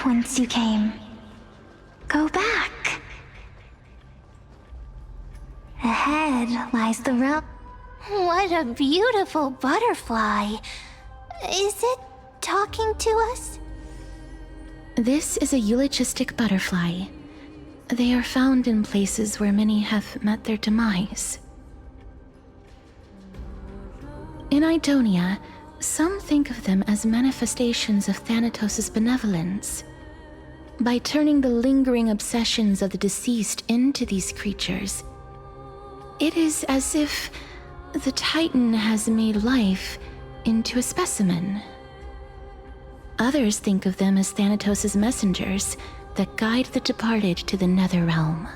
whence you came. Go back. Ahead lies the realm. What a beautiful butterfly. Is it talking to us? This is a eulogistic butterfly. They are found in places where many have met their demise. In Idonia, some think of them as manifestations of Thanatos' benevolence. By turning the lingering obsessions of the deceased into these creatures, it is as if the Titan has made life into a specimen. Others think of them as Thanatos' messengers that guide the departed to the nether realm.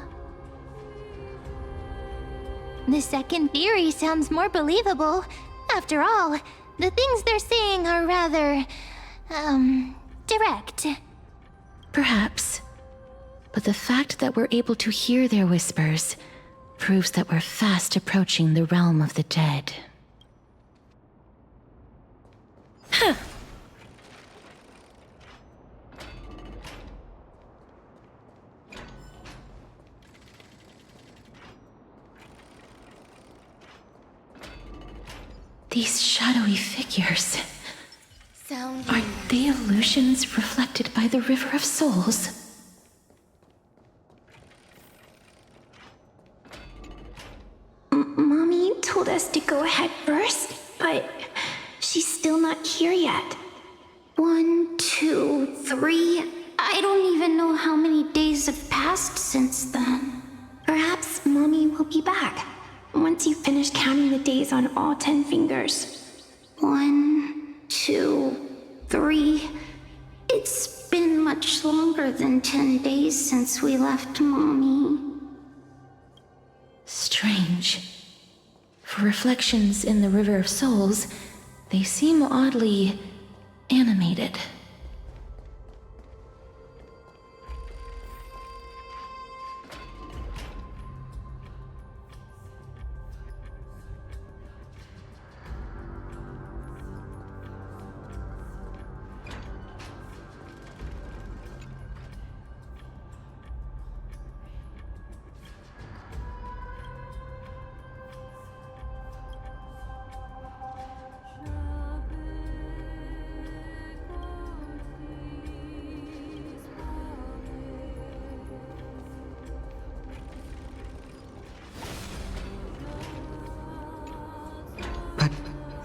The second theory sounds more believable. After all, the things they're saying are rather, direct. Perhaps. But the fact that we're able to hear their whispers proves that we're fast approaching the realm of the dead. Huh. These shadowy figures. Are they illusions reflected by the River of Souls? Mommy told us to go ahead first, but she's still not here yet. 1, 2, 3. I don't even know how many days have passed since then. Perhaps Mommy will be back once you finish counting the days on all 10 fingers. 1, 2, 3. It's been much longer than 10 days since we left Mommy. Strange. For reflections in the River of Souls, they seem oddly animated.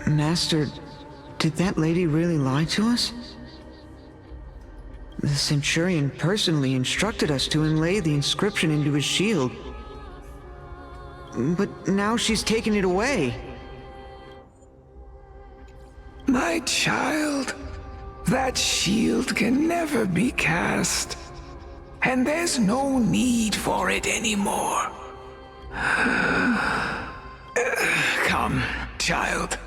Master, did that lady really lie to us? The Centurion personally instructed us to inlay the inscription into his shield. But now she's taken it away. My child, that shield can never be cast. And there's no need for it anymore. Come, child.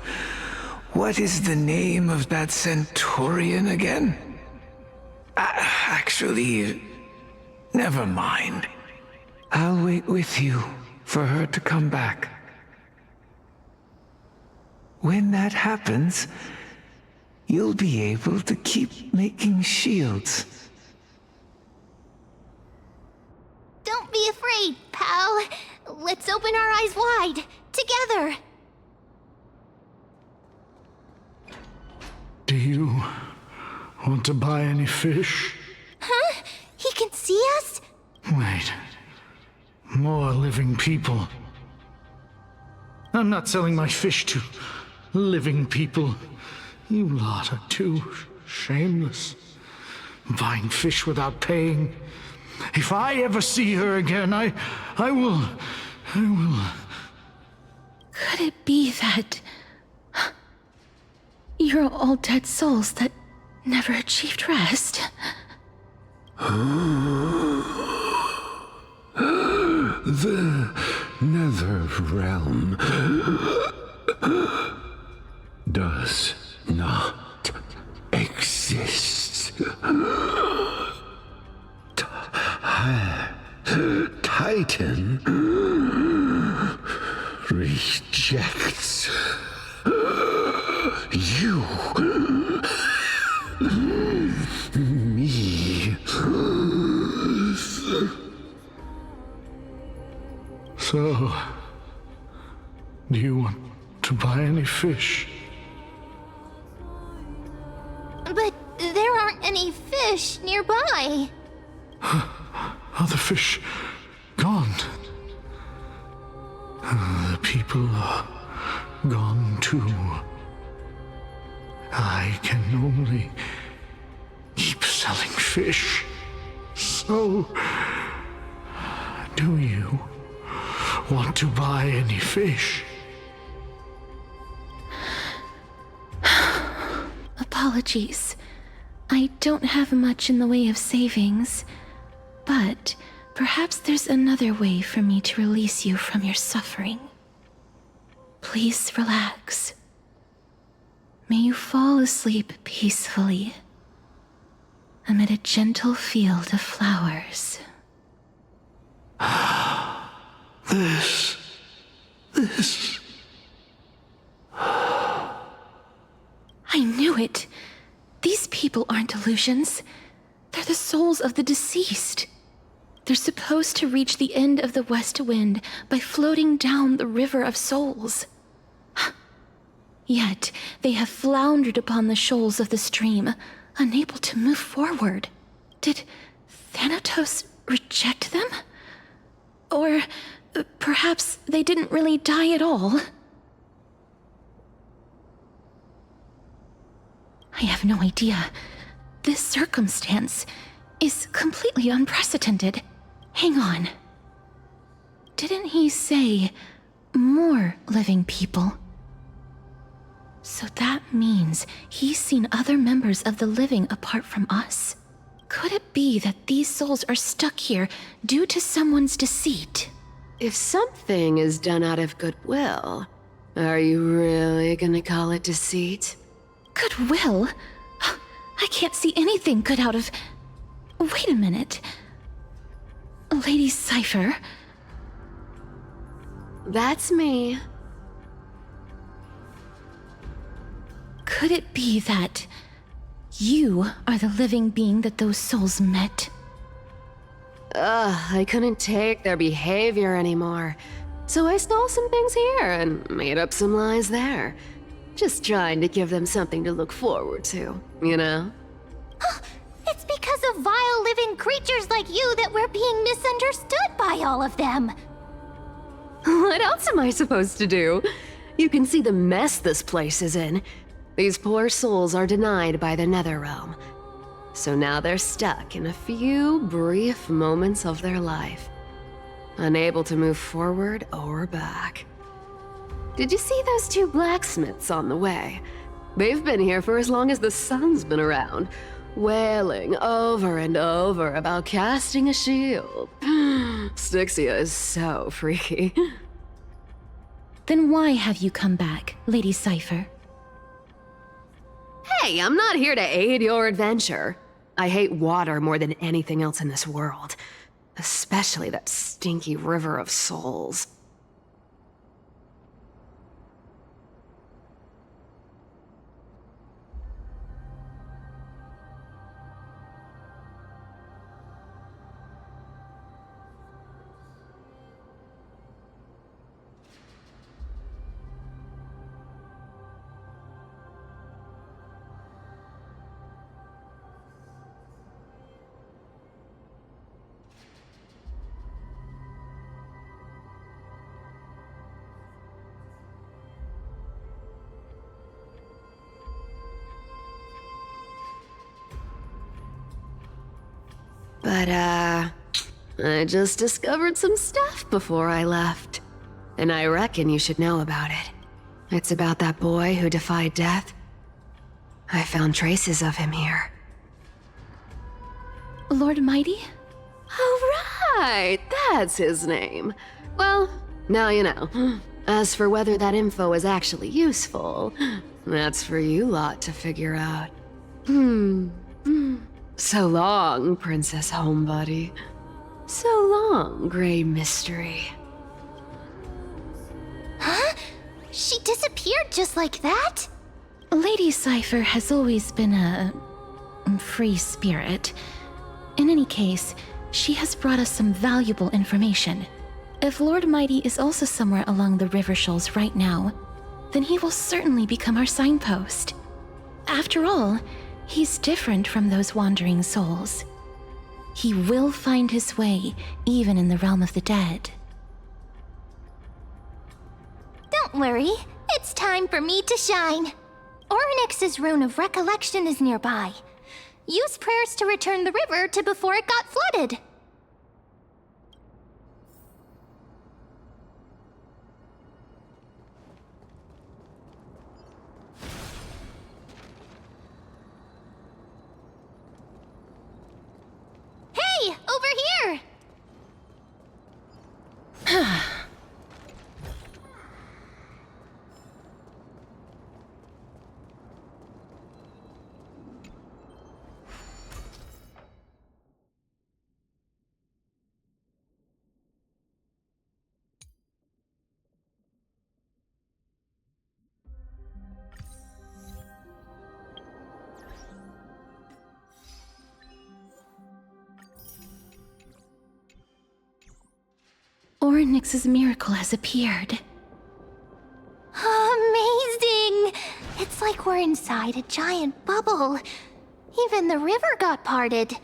What is the name of that Centurion again? Actually, never mind. I'll wait with you for her to come back. When that happens, you'll be able to keep making shields. Don't be afraid, pal. Let's open our eyes wide, together. Do you want to buy any fish? Huh? He can see us? Wait. More living people. I'm not selling my fish to living people. You lot are too shameless. Buying fish without paying. If I ever see her again, I will... Could it be that you're all dead souls that never achieved rest? The nether realm does not exist. Titan rejects you, me. So, do you want to buy any fish? But there aren't any fish nearby. Are the fish gone? The people are gone too. I can only keep selling fish. So, do you want to buy any fish? Apologies. I don't have much in the way of savings, but perhaps there's another way for me to release you from your suffering. Please relax. May you fall asleep peacefully amid a gentle field of flowers. This. I knew it. These people aren't illusions. They're the souls of the deceased. They're supposed to reach the end of the west wind by floating down the river of souls. Yet they have floundered upon the shoals of the stream, unable to move forward. Did Thanatos reject them? Or perhaps they didn't really die at all? I have no idea. This circumstance is completely unprecedented. Hang on. Didn't he say more living people? So that means he's seen other members of the living apart from us? Could it be that these souls are stuck here due to someone's deceit? If something is done out of goodwill, are you really gonna call it deceit? Goodwill? I can't see anything good out of... Wait a minute. Lady Cypher? That's me. Could it be that you are the living being that those souls met? I couldn't take their behavior anymore. So I stole some things here and made up some lies there. Just trying to give them something to look forward to, you know? It's because of vile living creatures like you that we're being misunderstood by all of them. What else am I supposed to do? You can see the mess this place is in. These poor souls are denied by the Netherrealm. So now they're stuck in a few brief moments of their life, unable to move forward or back. Did you see those two blacksmiths on the way? They've been here for as long as the sun's been around, wailing over and over about casting a shield. Styxia is so freaky. Then why have you come back, Lady Cypher? Hey, I'm not here to aid your adventure. I hate water more than anything else in this world. Especially that stinky river of souls. But, I just discovered some stuff before I left. And I reckon you should know about it. It's about that boy who defied death. I found traces of him here. Lord Mighty? Oh, right! That's his name. Well, now you know. As for whether that info is actually useful, that's for you lot to figure out. So long, Princess Homebody. So long, Grey Mystery. Huh? She disappeared just like that? Lady Cypher has always been a free spirit. In any case, she has brought us some valuable information. If Lord Mighty is also somewhere along the river shoals right now, then he will certainly become our signpost. After all, he's different from those wandering souls. He will find his way, even in the realm of the dead. Don't worry, it's time for me to shine. Ornyx's rune of recollection is nearby. Use prayers to return the river to before it got flooded. Hey, over here! Ornyx's miracle has appeared. Amazing! It's like we're inside a giant bubble. Even the river got parted.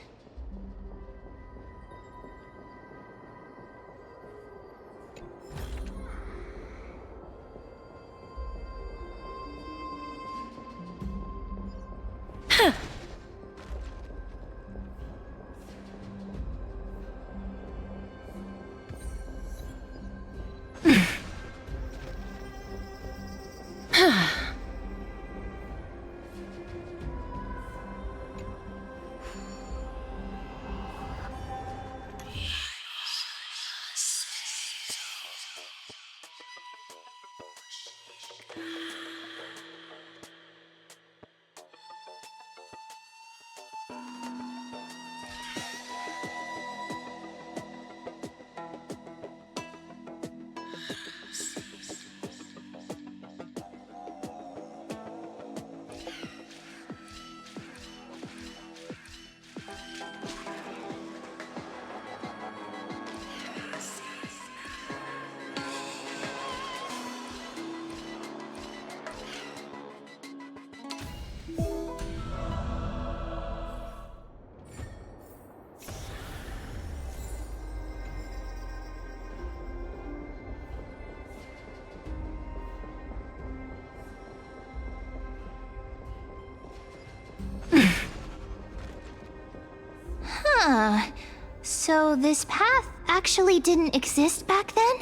So this path actually didn't exist back then?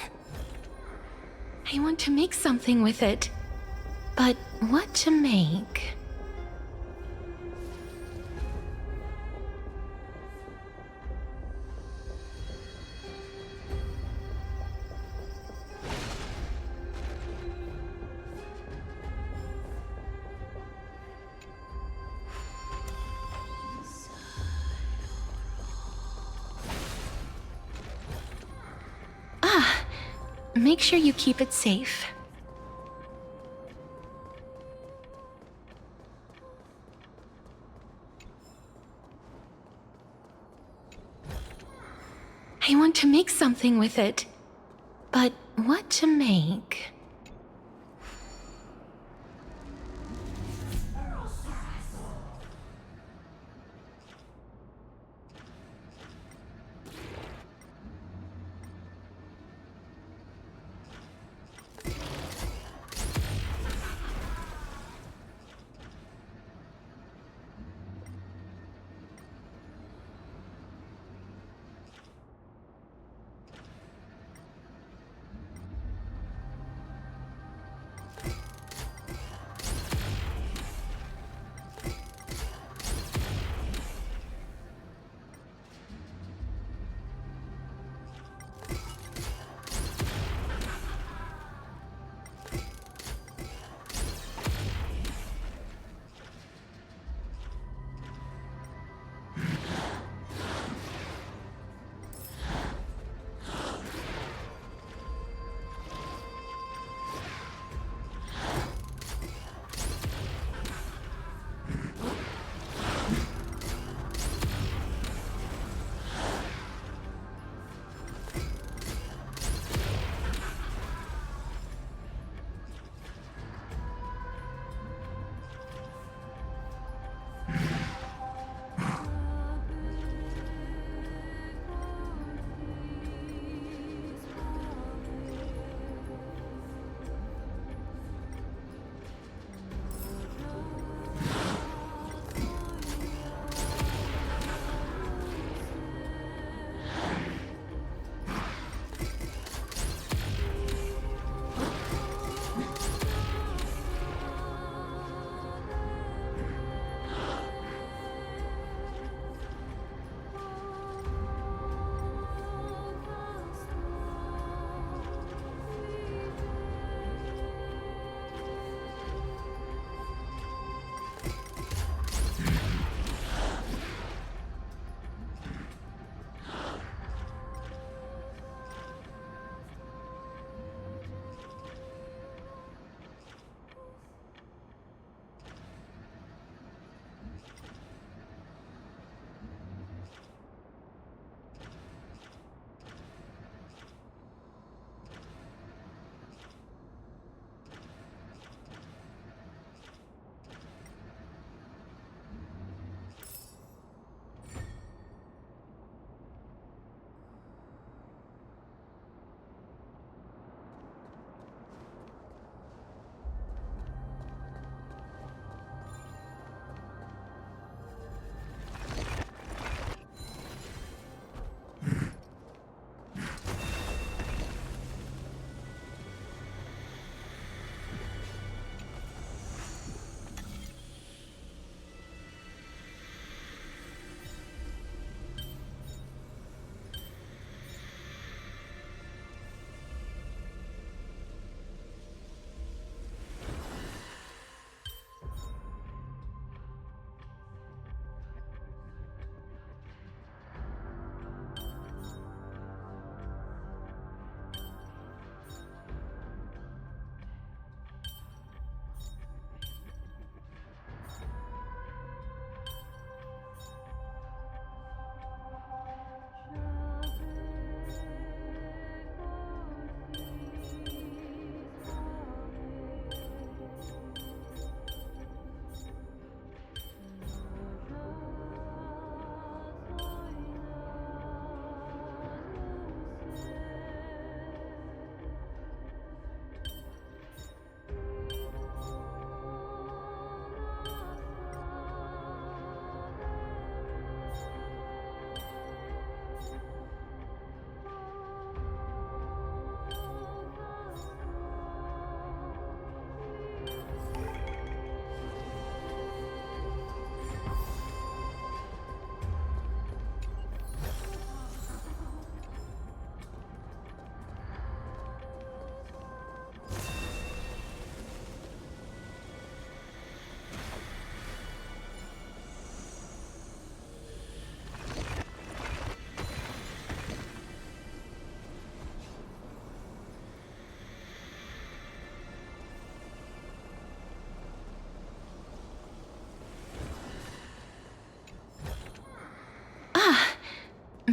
I want to make something with it. But what to make? Make sure you keep it safe. I want to make something with it. But what to make?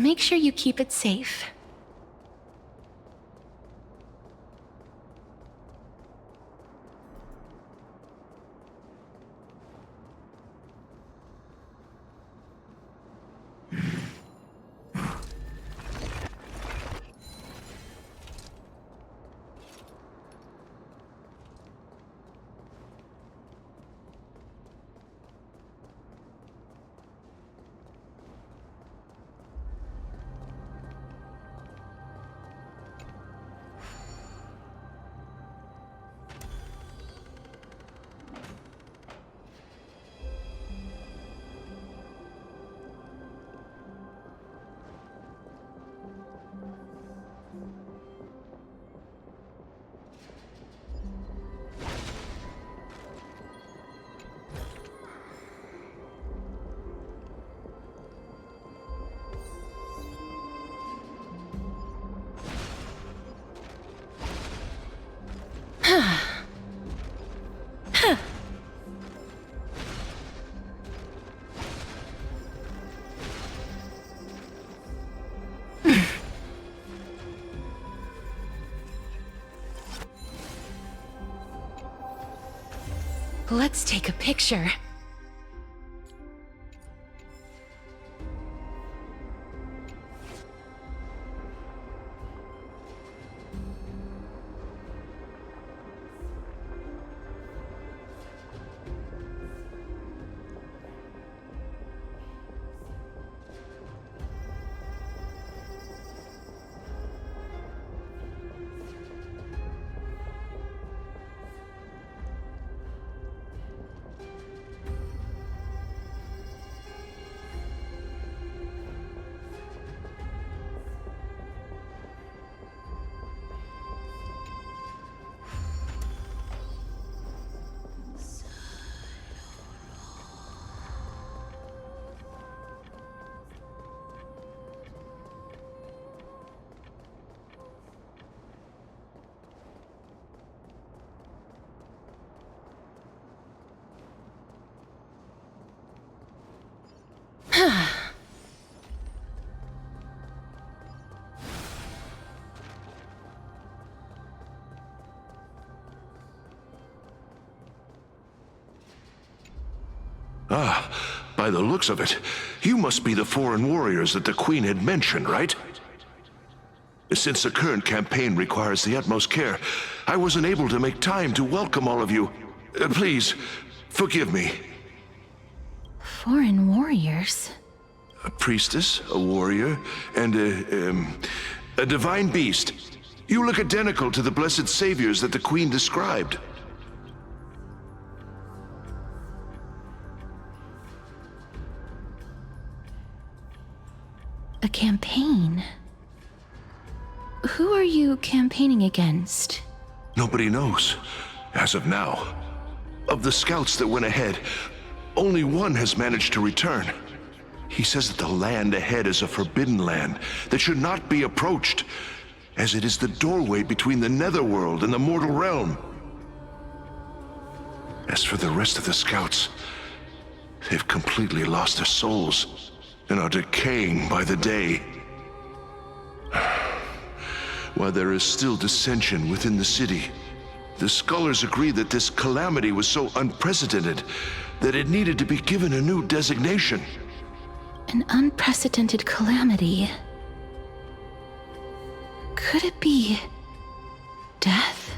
Make sure you keep it safe. Let's take a picture. Ah, by the looks of it, you must be the foreign warriors that the Queen had mentioned, right? Since the current campaign requires the utmost care, I wasn't able to make time to welcome all of you. Please, forgive me. Foreign warriors? A priestess, a warrior, and a divine beast. You look identical to the blessed saviors that the Queen described. A campaign? Who are you campaigning against? Nobody knows, as of now. Of the scouts that went ahead, only one has managed to return. He says that the land ahead is a forbidden land that should not be approached, as it is the doorway between the netherworld and the mortal realm. As for the rest of the scouts, they've completely lost their souls and are decaying by the day. While there is still dissension within the city, the scholars agree that this calamity was so unprecedented that it needed to be given a new designation. An unprecedented calamity. Could it be death?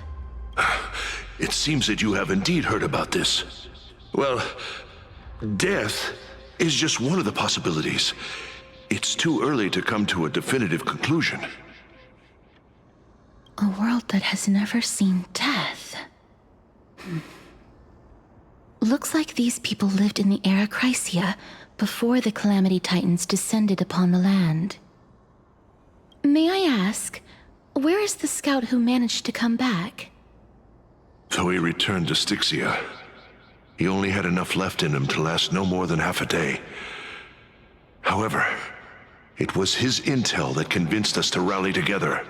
It seems that you have indeed heard about this. Well, death is just one of the possibilities. It's too early to come to a definitive conclusion. A world that has never seen death. Looks like these people lived in the era Chrysia before the Calamity Titans descended upon the land. May I ask, where is the scout who managed to come back? Though he returned to Styxia, he only had enough left in him to last no more than half a day. However, it was his intel that convinced us to rally together.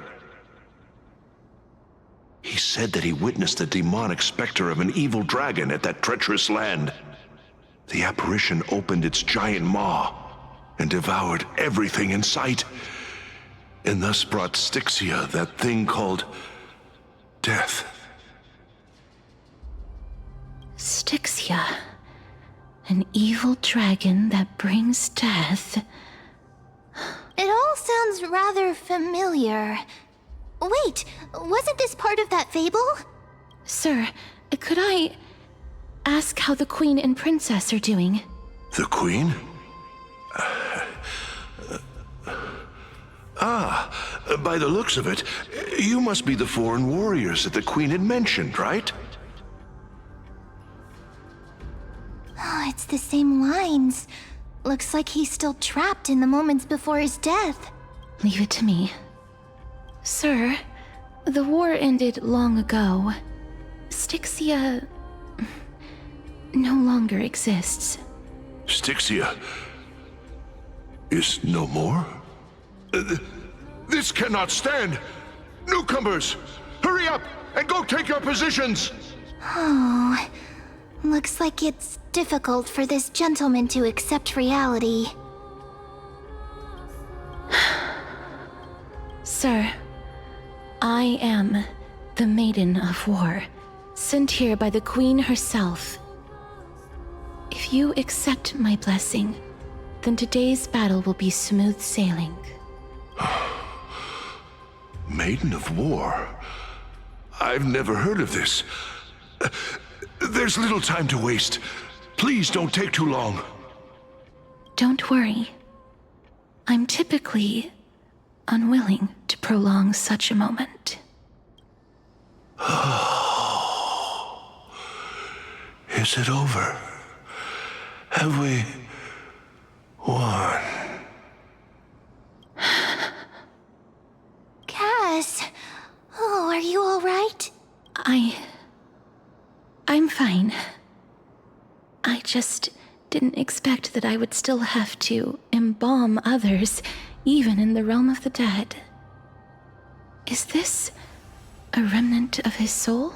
He said that he witnessed the demonic specter of an evil dragon at that treacherous land. The apparition opened its giant maw, and devoured everything in sight, and thus brought Styxia that thing called death. Styxia, an evil dragon that brings death. It all sounds rather familiar. Wait, wasn't this part of that fable? Sir, could I ask how the Queen and Princess are doing? The Queen? By the looks of it, you must be the foreign warriors that the Queen had mentioned, right? Oh, it's the same lines. Looks like he's still trapped in the moments before his death. Leave it to me. Sir, the war ended long ago. Styxia no longer exists. Styxia is no more? This cannot stand! Newcomers, hurry up and go take your positions! Oh, looks like it's difficult for this gentleman to accept reality. Sir, I am the Maiden of War, sent here by the Queen herself. If you accept my blessing, then today's battle will be smooth sailing. Maiden of War? I've never heard of this. There's little time to waste. Please don't take too long. Don't worry. I'm typically unwilling to prolong such a moment. Is it over? Have we won? Cass, oh, are you all right? I'm fine. I just didn't expect that I would still have to embalm others, even in the realm of the dead. Is this a remnant of his soul?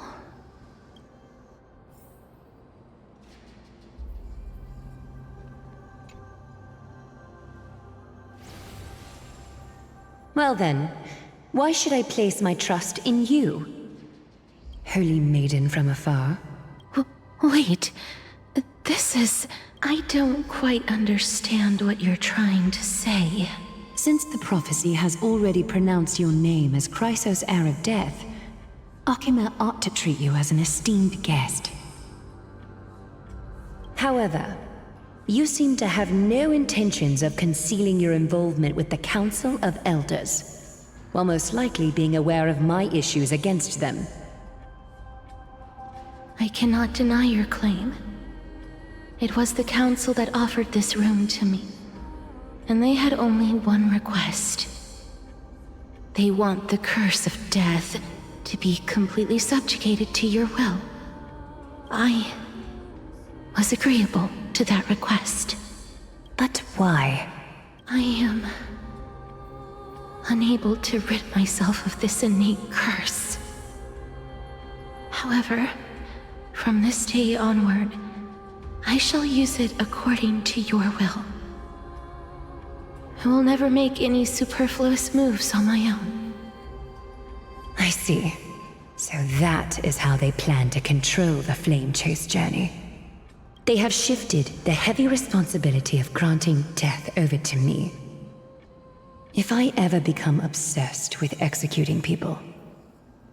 Well then, why should I place my trust in you? Holy maiden from afar. Wait, this is... I don't quite understand what you're trying to say. Since the prophecy has already pronounced your name as Chrysos, heir of death, Akima ought to treat you as an esteemed guest. However, you seem to have no intentions of concealing your involvement with the Council of Elders, while most likely being aware of my issues against them. I cannot deny your claim. It was the Council that offered this room to me, and they had only one request. They want the curse of death to be completely subjugated to your will. I was agreeable to that request. But why? I am unable to rid myself of this innate curse. However, from this day onward, I shall use it according to your will. I will never make any superfluous moves on my own. I see. So that is how they plan to control the Flame Chase journey. They have shifted the heavy responsibility of granting death over to me. If I ever become obsessed with executing people,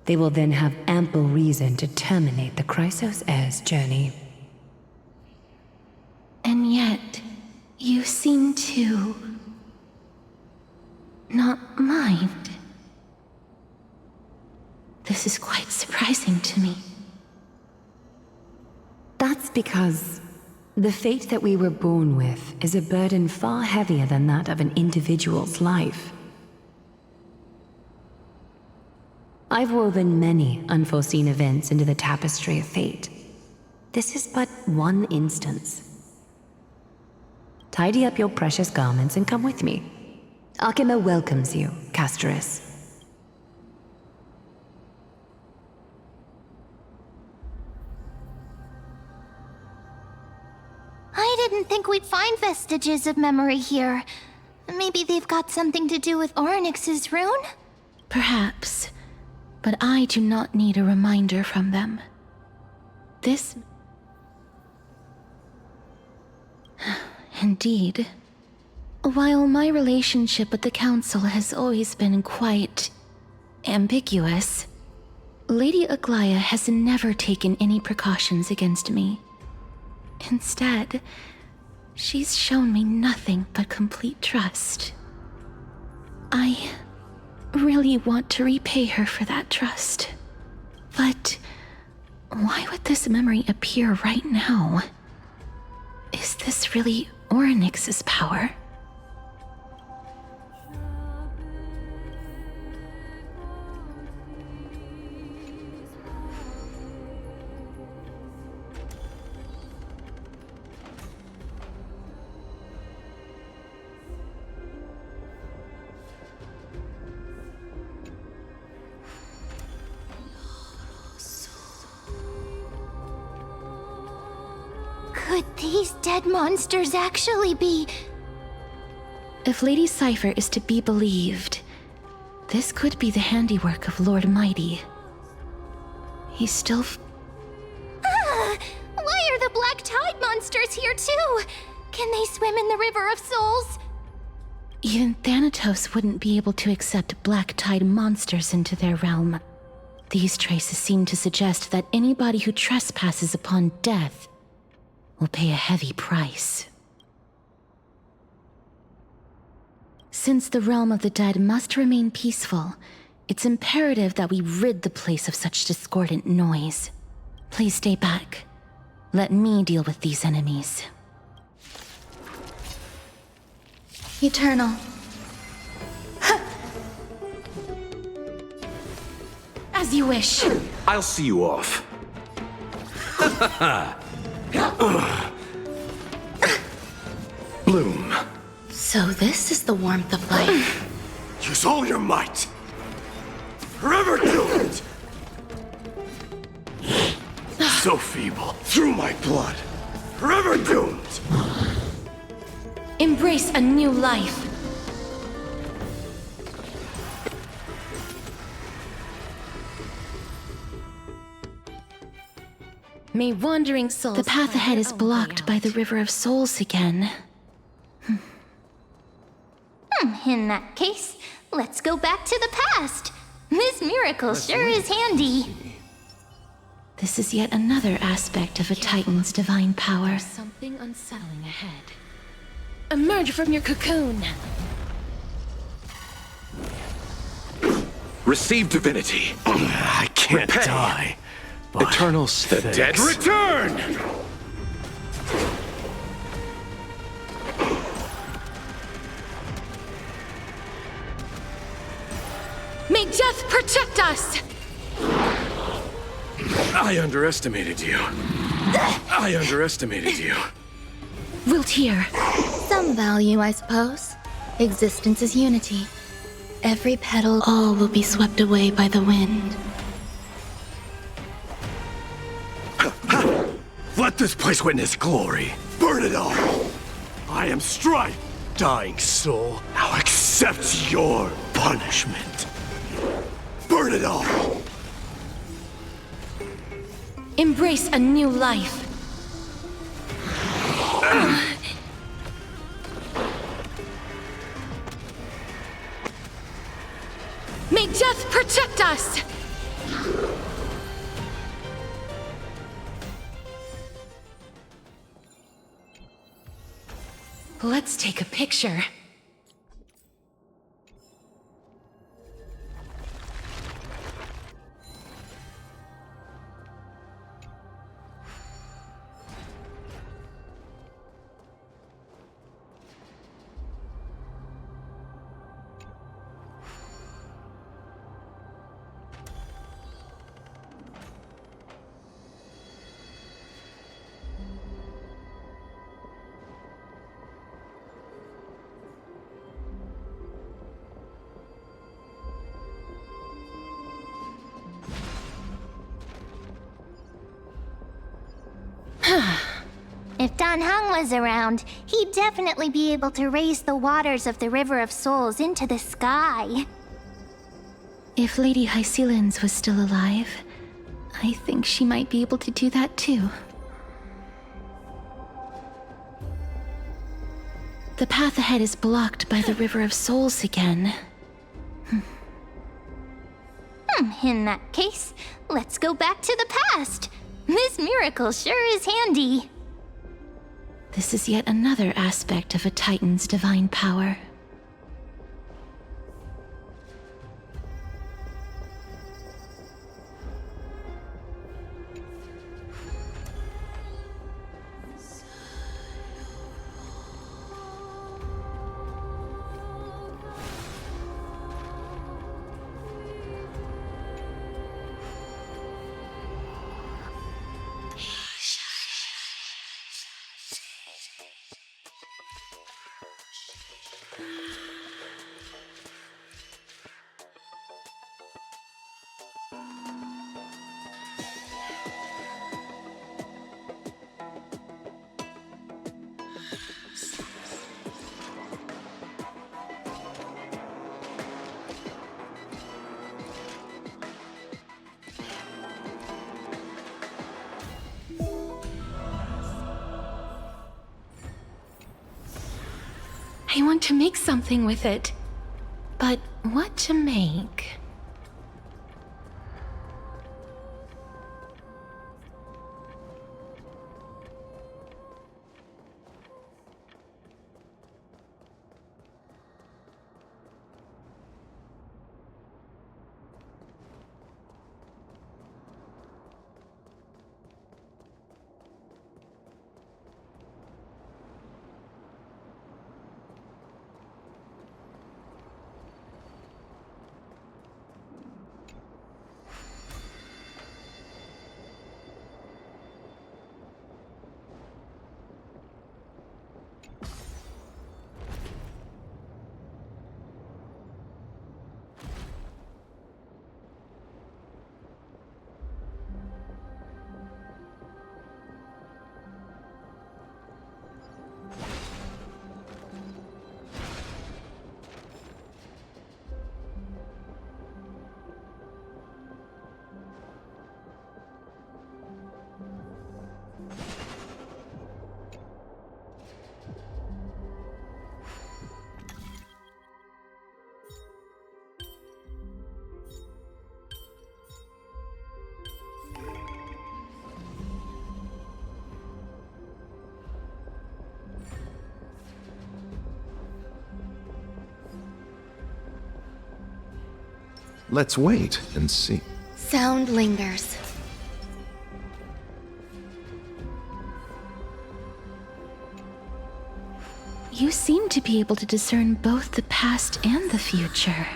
they will then have ample reason to terminate the Chrysos heir's journey. And yet, you seem to not mind. This is quite surprising to me. That's because the fate that we were born with is a burden far heavier than that of an individual's life. I've woven many unforeseen events into the tapestry of fate. This is but one instance. Tidy up your precious garments and come with me. Akima welcomes you, Castoris. I didn't think we'd find vestiges of memory here. Maybe they've got something to do with Onyx's rune? Perhaps, but I do not need a reminder from them. This... Indeed. While my relationship with the Council has always been quite ambiguous, Lady Aglaia has never taken any precautions against me. Instead, she's shown me nothing but complete trust. I really want to repay her for that trust. But why would this memory appear right now? Is this really Onyx's power? Could these dead monsters actually be... If Lady Cypher is to be believed, this could be the handiwork of Lord Mighty. He's still... Why are the Black Tide monsters here too? Can they swim in the River of Souls? Even Thanatos wouldn't be able to accept Black Tide monsters into their realm. These traces seem to suggest that anybody who trespasses upon death will pay a heavy price. Since the realm of the dead must remain peaceful, it's imperative that we rid the place of such discordant noise. Please stay back. Let me deal with these enemies. Eternal. As you wish. I'll see you off. Bloom. So this is the warmth of life. Use all your might. Forever doomed. So feeble. Through my blood. Forever doomed. Embrace a new life. May wandering souls... The path ahead is blocked by the River of Souls again. In that case, let's go back to the past. This miracle sure is handy. This is yet another aspect of a Titan's divine power. Something unsettling ahead. Emerge from your cocoon! Receive divinity. I can't die. Eternal the dead return! May death protect us! I underestimated you. I underestimated you. Wilt hear. Some value, I suppose. Existence is unity. Every petal... All will be swept away by the wind. Let this place witness glory. Burn it all. I am strife, dying soul. Now accept your punishment. Burn it all. Embrace a new life. May death protect us! Let's take a picture. If Dan Heng was around, he'd definitely be able to raise the waters of the River of Souls into the sky. If Lady Hycelens was still alive, I think she might be able to do that too. The path ahead is blocked by the River of Souls again. In that case, let's go back to the past. This miracle sure is handy. This is yet another aspect of a Titan's divine power. I want to make something with it. But what to make? Let's wait and see. Sound lingers. You seem to be able to discern both the past and the future.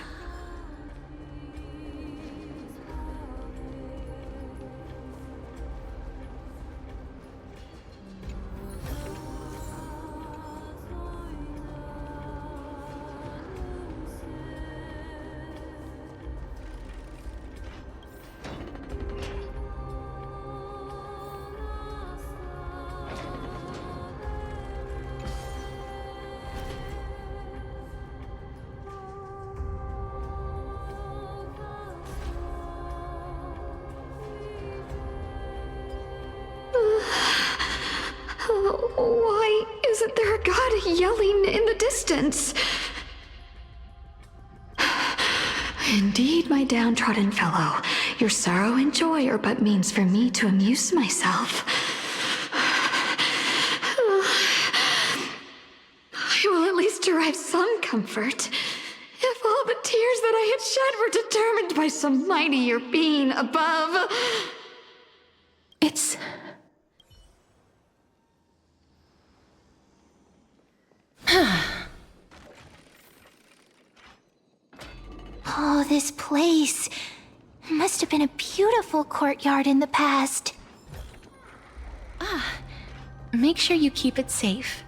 Why isn't there a god yelling in the distance? Indeed, my downtrodden fellow, your sorrow and joy are but means for me to amuse myself. I will at least derive some comfort. If all the tears that I had shed were determined by some mightier being above. It's... Oh, this place must have been a beautiful courtyard in the past. Make sure you keep it safe.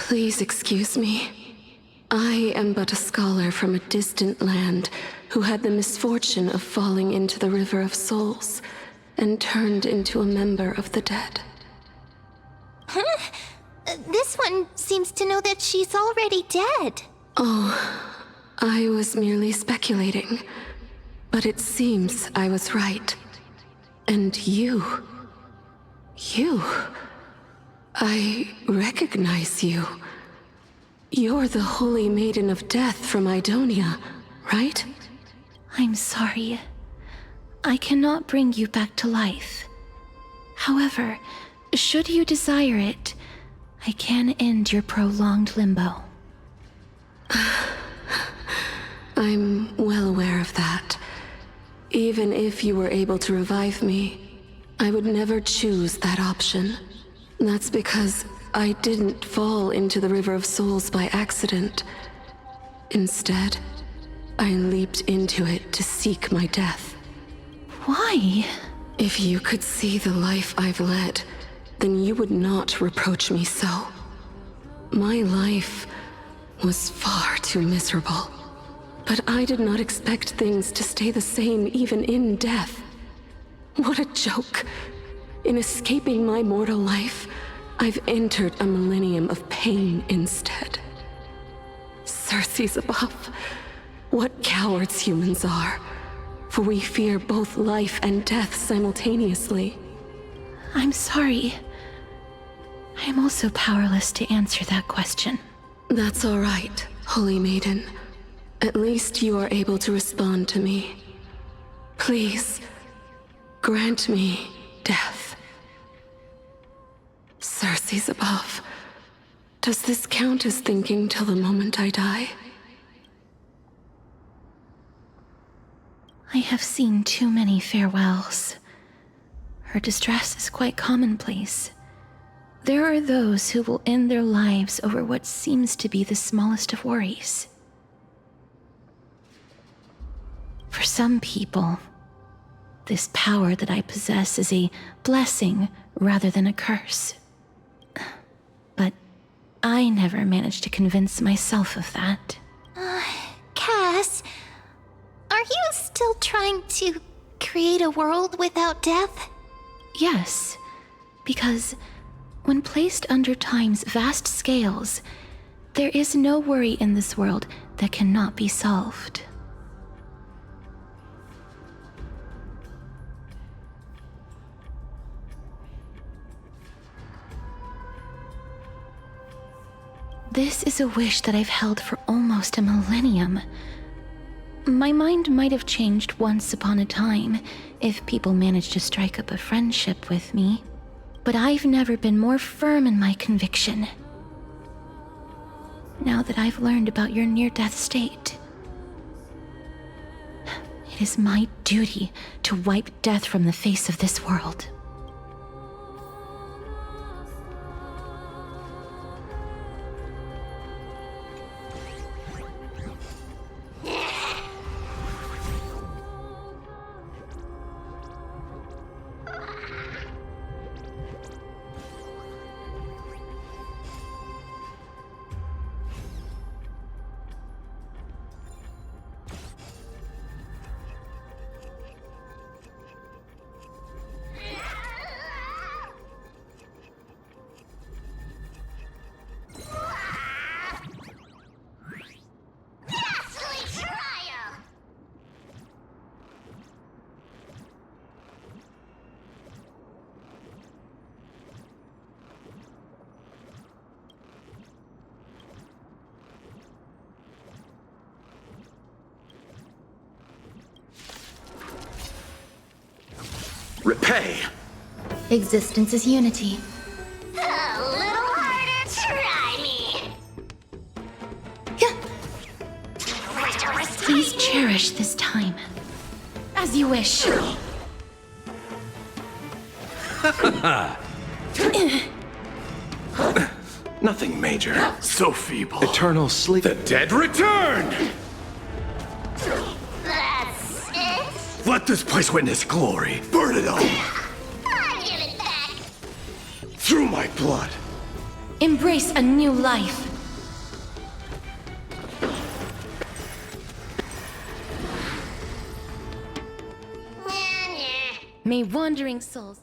Please excuse me. I am but a scholar from a distant land who had the misfortune of falling into the River of Souls and turned into a member of the dead. Huh? This one seems to know that she's already dead. Oh, I was merely speculating. But it seems I was right. And you... I recognize you. You're the Holy Maiden of Death from Idonia, right? I'm sorry. I cannot bring you back to life. However, should you desire it, I can end your prolonged limbo. I'm well aware of that. Even if you were able to revive me, I would never choose that option. That's because I didn't fall into the River of Souls by accident. Instead, I leaped into it to seek my death. Why? If you could see the life I've led, then you would not reproach me so. My life was far too miserable. But I did not expect things to stay the same even in death. What a joke. In escaping my mortal life, I've entered a millennium of pain instead. Circe's above. What cowards humans are. For we fear both life and death simultaneously. I'm sorry. I am also powerless to answer that question. That's all right, Holy Maiden. At least you are able to respond to me. Please, grant me death. Circe's above. Does this count as thinking till the moment I die? I have seen too many farewells. Her distress is quite commonplace. There are those who will end their lives over what seems to be the smallest of worries. For some people, this power that I possess is a blessing rather than a curse. But I never managed to convince myself of that. Cass, are you still trying to create a world without death? Yes, because when placed under time's vast scales, there is no worry in this world that cannot be solved. This is a wish that I've held for almost a millennium. My mind might have changed once upon a time if people managed to strike up a friendship with me, but I've never been more firm in my conviction. Now that I've learned about your near-death state, it is my duty to wipe death from the face of this world. Repay! Existence is unity. A little harder, try me. Please cherish this time. As you wish. Nothing major. So feeble. Eternal sleep. The dead return! That's it? Let this place witness glory. Burn it all! I give it back. Through my blood. Embrace a new life. May wandering souls...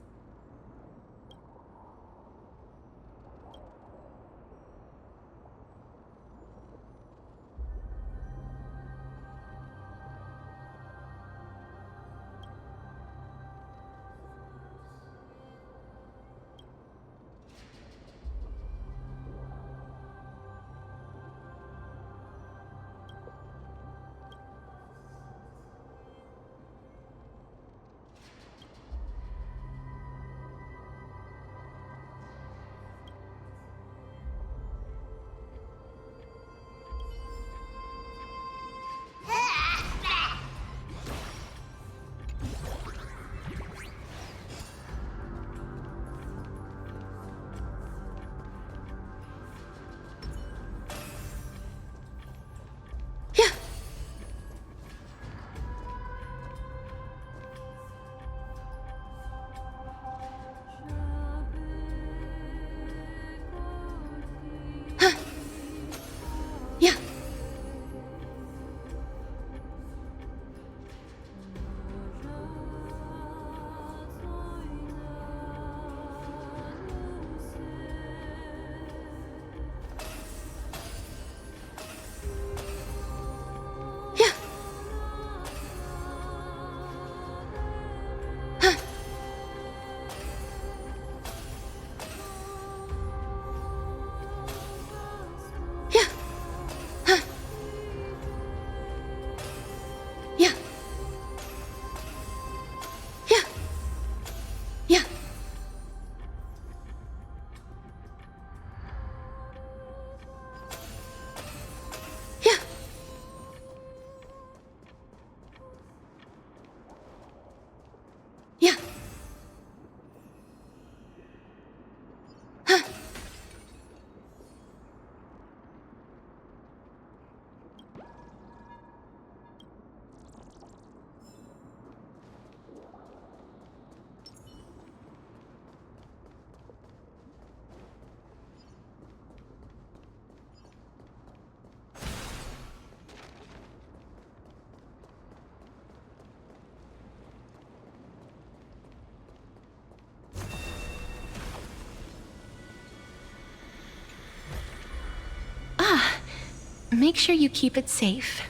Make sure you keep it safe.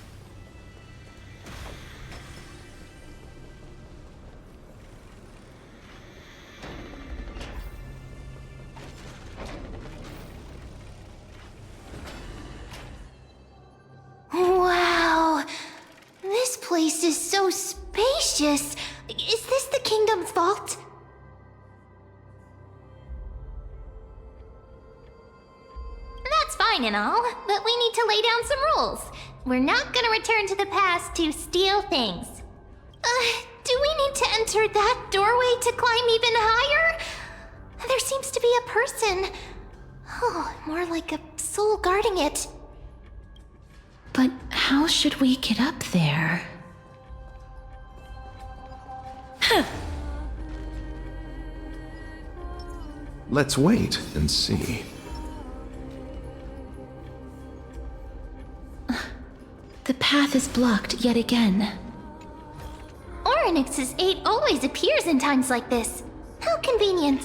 Wow! This place is so spacious. Is this the kingdom's vault? That's fine and all, but we need to lay down some rules. We're not gonna return to the past to steal things. Do we need to enter that doorway to climb even higher? There seems to be a person. Oh, more like a soul guarding it. But how should we get up there? Let's wait and see. The path is blocked yet again. Orynyx's 8 always appears in times like this. How convenient.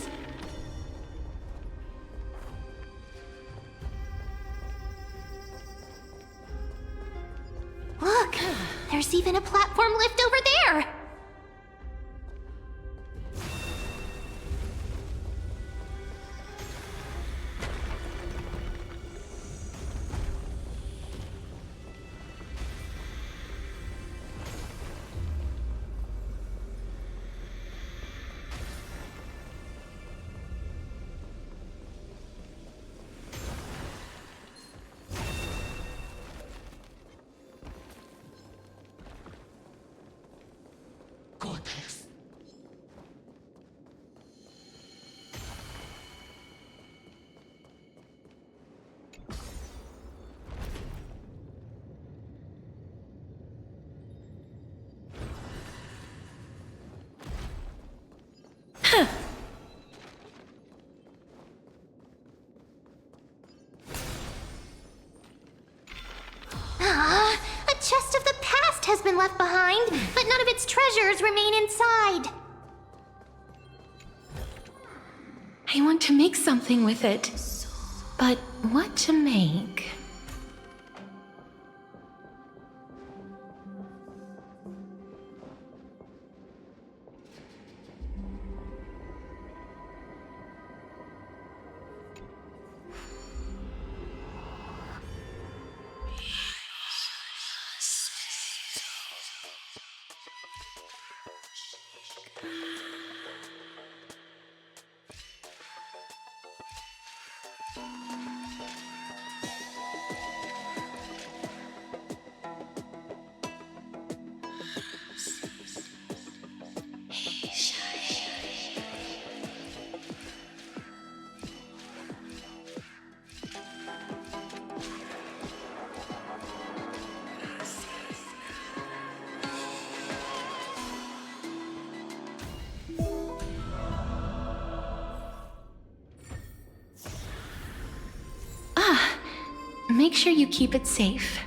Look, there's even a platform lift over there. has been left behind, but none of its treasures remain inside. I want to make something with it. But what to make? Make sure you keep it safe.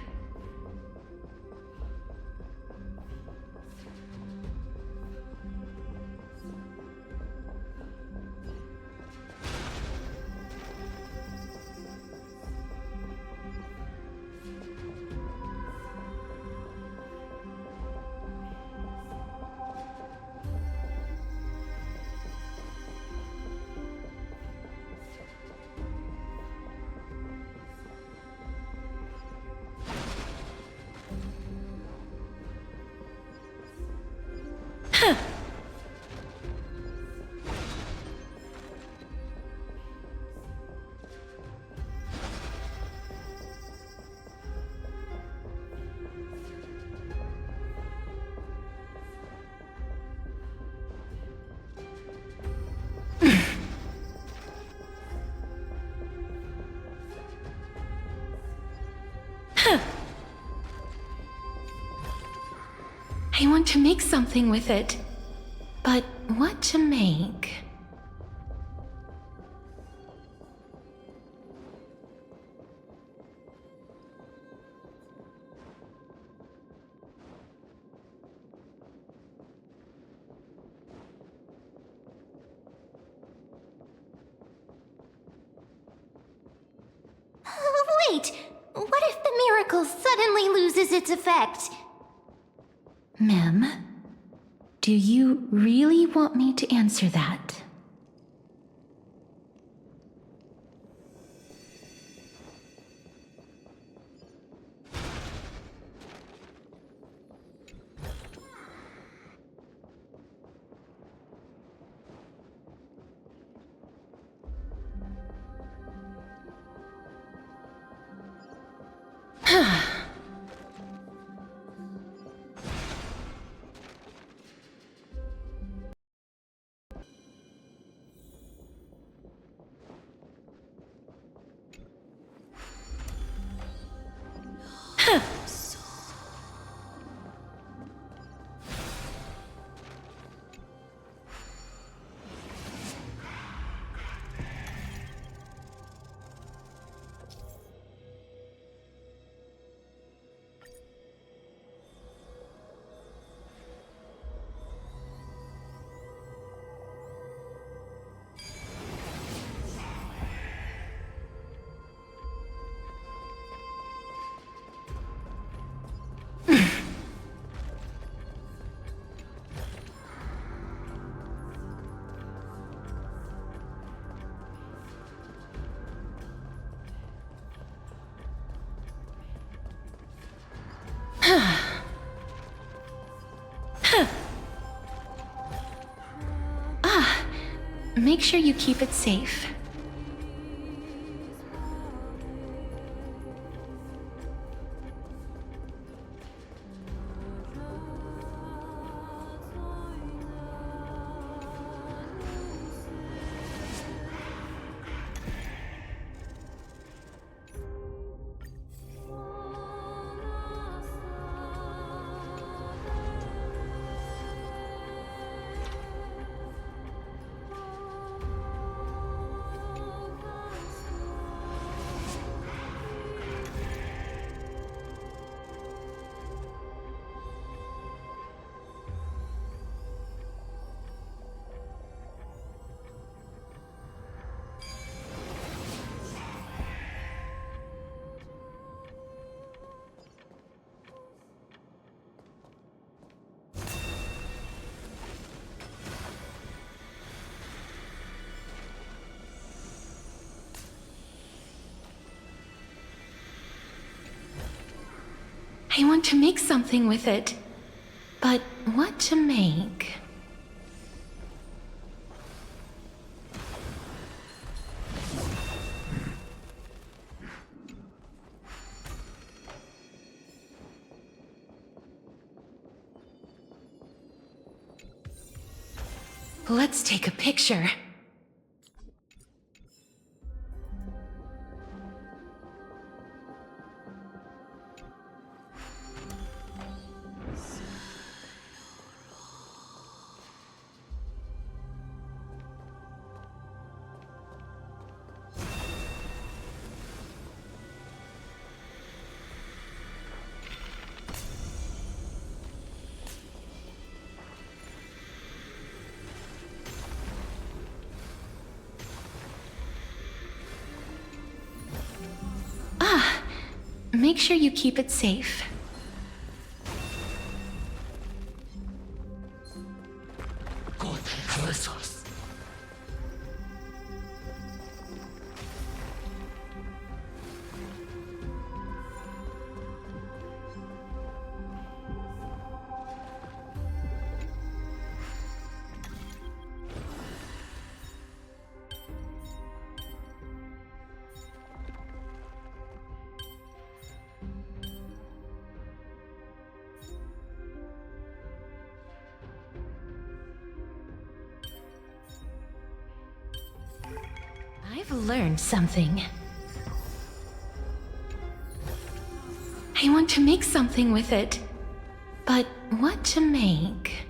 I want to make something with it. But what to make? Wait! What if the miracle suddenly loses its effect? Mem, do you really want me to answer that? Make sure you keep it safe. I want to make something with it. But what to make? Let's take a picture. Make sure you keep it safe. God bless us. I've learned something. I want to make something with it. But what to make?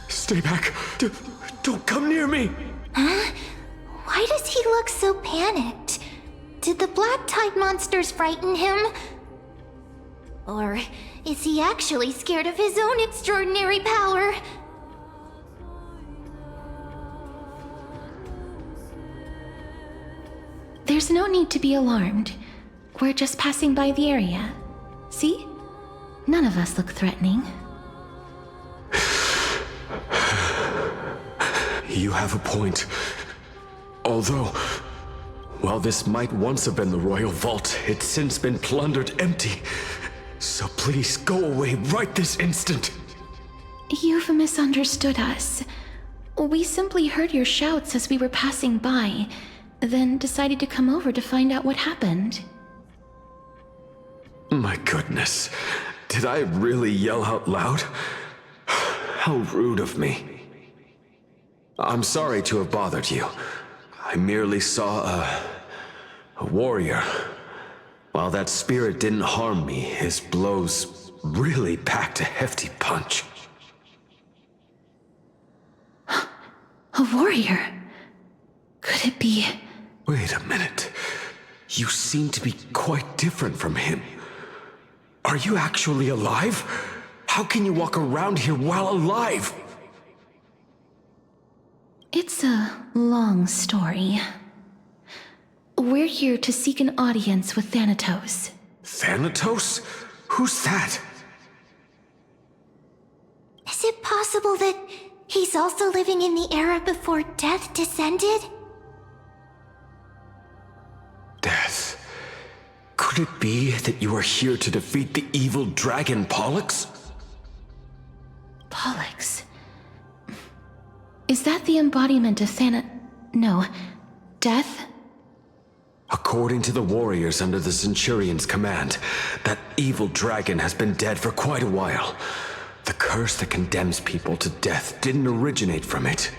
Stay back. Don't come near me. Huh? Why does he look so panicked? Did the black tide monsters frighten him? Or is he actually scared of his own extraordinary power? There's no need to be alarmed. We're just passing by the area. See? None of us look threatening. You have a point. Although, while this might once have been the royal vault, it's since been plundered empty. So please go away right this instant. You've misunderstood us. We simply heard your shouts as we were passing by, then decided to come over to find out what happened. My goodness. Did I really yell out loud? How rude of me. I'm sorry to have bothered you. I merely saw a warrior. While that spirit didn't harm me, his blows really packed a hefty punch. A warrior? Could it be... Wait a minute. You seem to be quite different from him. Are you actually alive? How can you walk around here while alive? It's a long story. We're here to seek an audience with Thanatos. Thanatos? Who's that? Is it possible that he's also living in the era before death descended? Death? Could it be that you are here to defeat the evil dragon Pollux? Pollux? Is that the embodiment of No. Death? According to the warriors under the Centurion's command, that evil dragon has been dead for quite a while. The curse that condemns people to death didn't originate from it.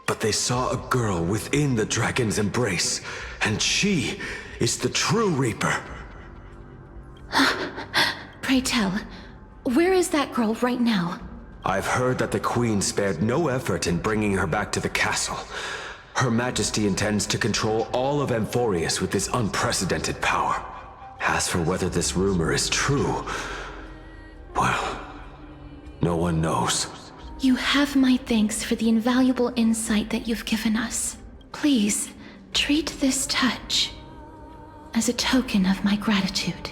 But they saw a girl within the dragon's embrace, and she is the true Reaper. Pray tell, where is that girl right now? I've heard that the Queen spared no effort in bringing her back to the castle. Her Majesty intends to control all of Amfореus with this unprecedented power. As for whether this rumor is true, well, no one knows. You have my thanks for the invaluable insight that you've given us. Please, treat this touch as a token of my gratitude.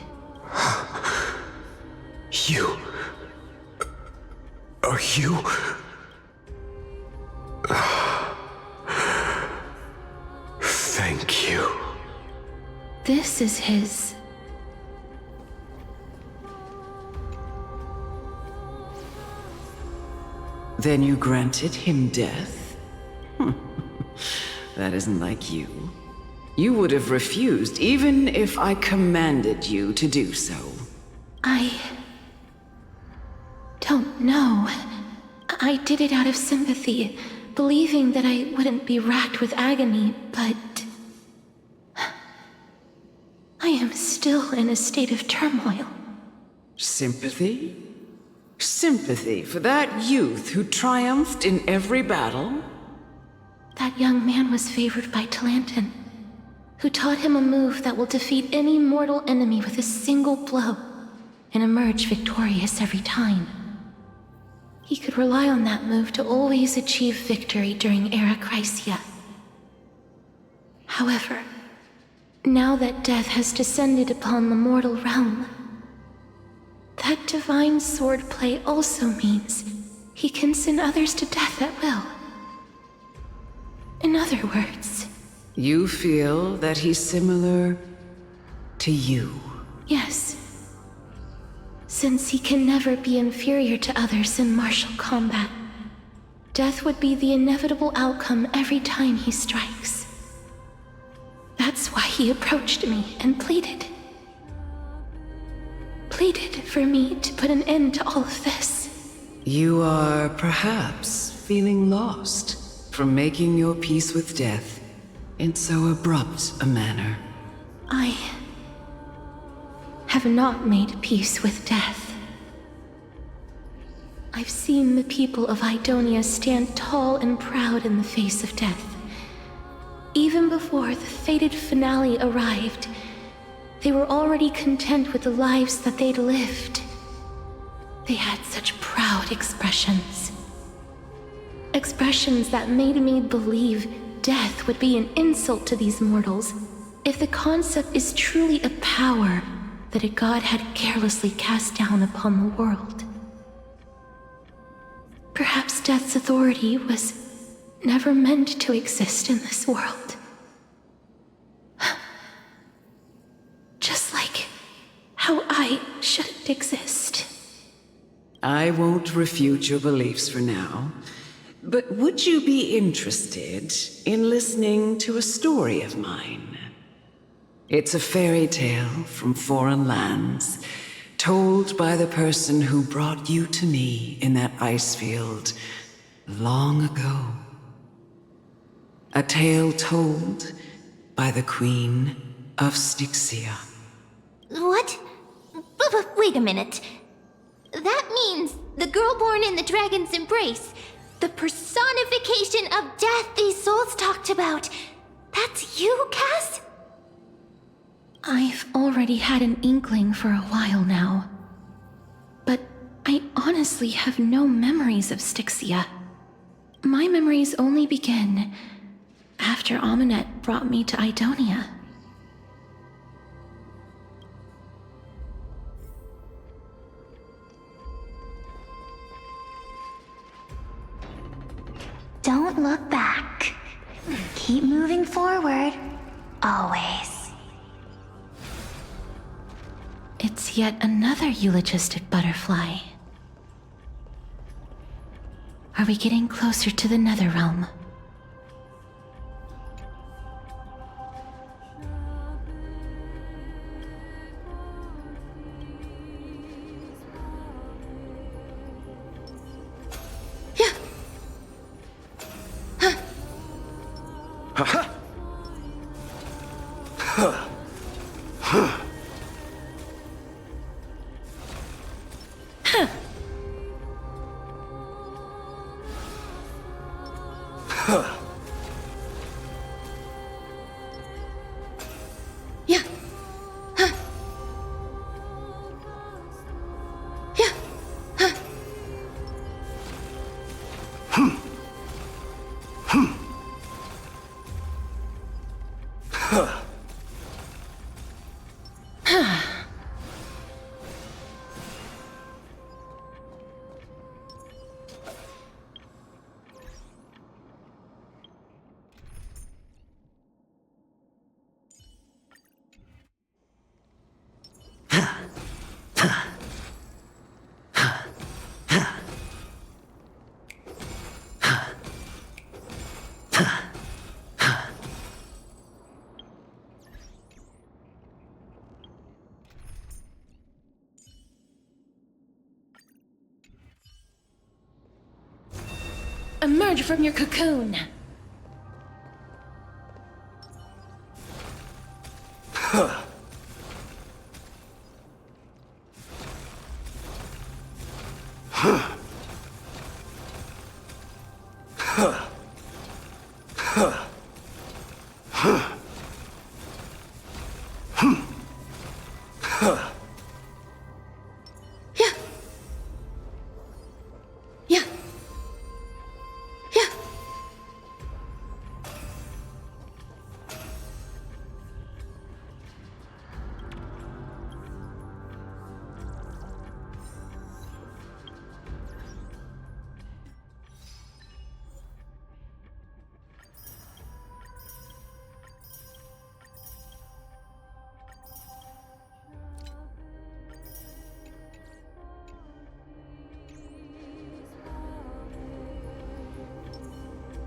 You... Are you... Thank you. This is his... Then you granted him death? That isn't like you. You would have refused even if I commanded you to do so. I don't know. I did it out of sympathy, believing that I wouldn't be racked with agony, but... I am still in a state of turmoil. Sympathy? Sympathy for that youth who triumphed in every battle? That young man was favored by Talantin, who taught him a move that will defeat any mortal enemy with a single blow and emerge victorious every time. He could rely on that move to always achieve victory during Era Chrysia. However, now that death has descended upon the mortal realm, that divine swordplay also means he can send others to death at will. In other words... You feel that he's similar to you? Yes. Since he can never be inferior to others in martial combat, death would be the inevitable outcome every time he strikes. That's why he approached me and pleaded. Pleaded for me to put an end to all of this. You are perhaps feeling lost from making your peace with death in so abrupt a manner. I have not made peace with death. I've seen the people of Idonia stand tall and proud in the face of death. Even before the fated finale arrived, they were already content with the lives that they'd lived. They had such proud expressions. Expressions that made me believe death would be an insult to these mortals if the concept is truly a power that a god had carelessly cast down upon the world. Perhaps death's authority was never meant to exist in this world. Just like how I shouldn't exist. I won't refute your beliefs for now, but would you be interested in listening to a story of mine? It's a fairy tale from foreign lands, told by the person who brought you to me in that ice field long ago. A tale told by the Queen of Styxia. What? Wait a minute. That means the girl born in the dragon's embrace, the personification of death these souls talked about. That's you, Cass? I've already had an inkling for a while now. But I honestly have no memories of Styxia. My memories only begin after Aminet brought me to Idonia. Don't look back. Keep moving forward. Always. It's yet another eulogistic butterfly. Are we getting closer to the Netherrealm? Emerge from your cocoon!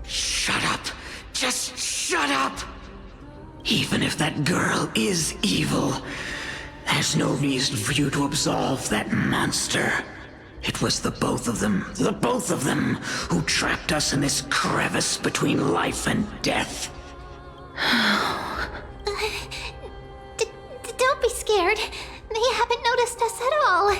Shut up! Just shut up! Even if that girl is evil, there's no reason for you to absolve that monster. It was the both of them, who trapped us in this crevice between life and death. Don't be scared. They haven't noticed us at all.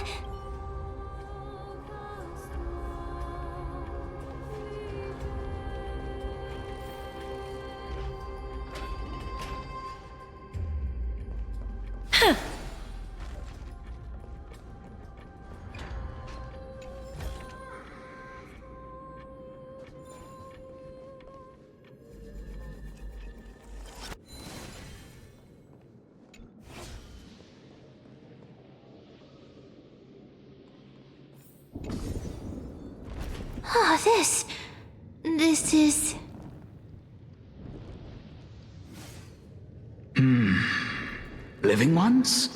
Oh, this is... Living ones?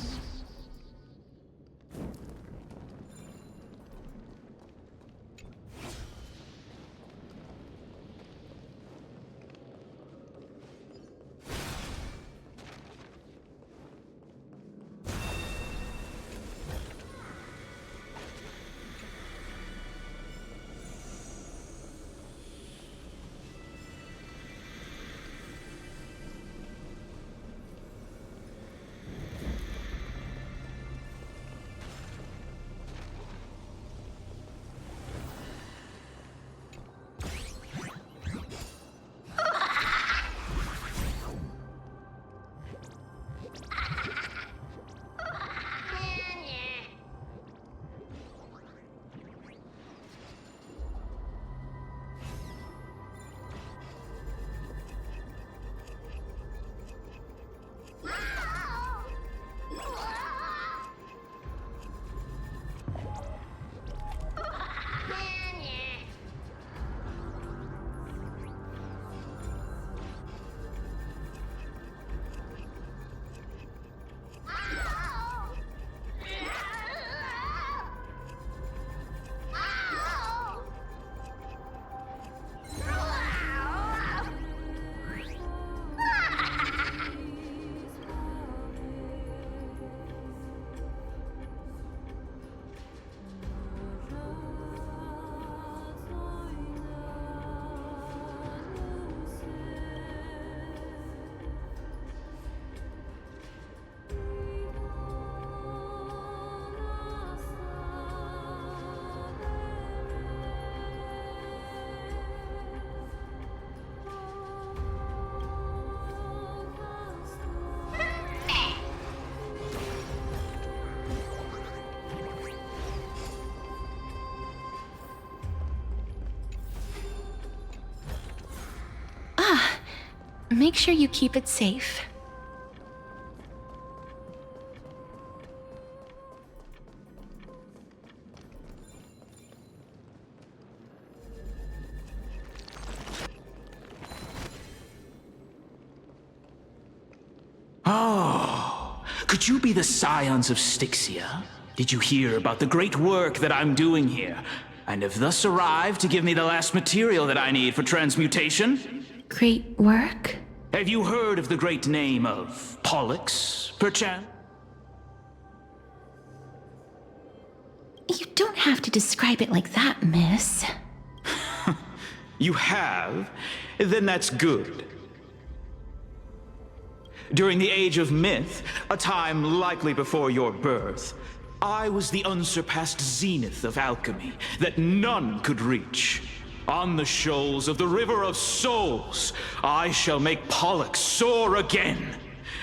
make sure you keep it safe. Oh, could you be the scions of Styxia? Did you hear about the great work that I'm doing here, and have thus arrived to give me the last material that I need for transmutation? Great work? Have you heard of the great name of Pollux, perchance? You don't have to describe it like that, miss. You have? Then that's good. During the Age of Myth, a time likely before your birth, I was the unsurpassed zenith of alchemy that none could reach. On the shoals of the River of Souls, I shall make Pollux soar again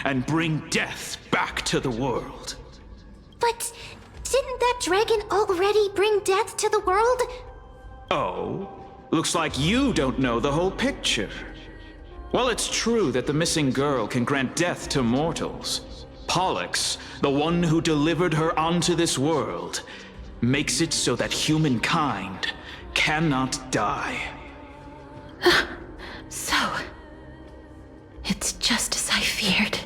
and bring death back to the world. But didn't that dragon already bring death to the world? Oh, looks like you don't know the whole picture. Well, it's true that the missing girl can grant death to mortals. Pollux, the one who delivered her onto this world, makes it so that humankind cannot die. So, it's just as I feared.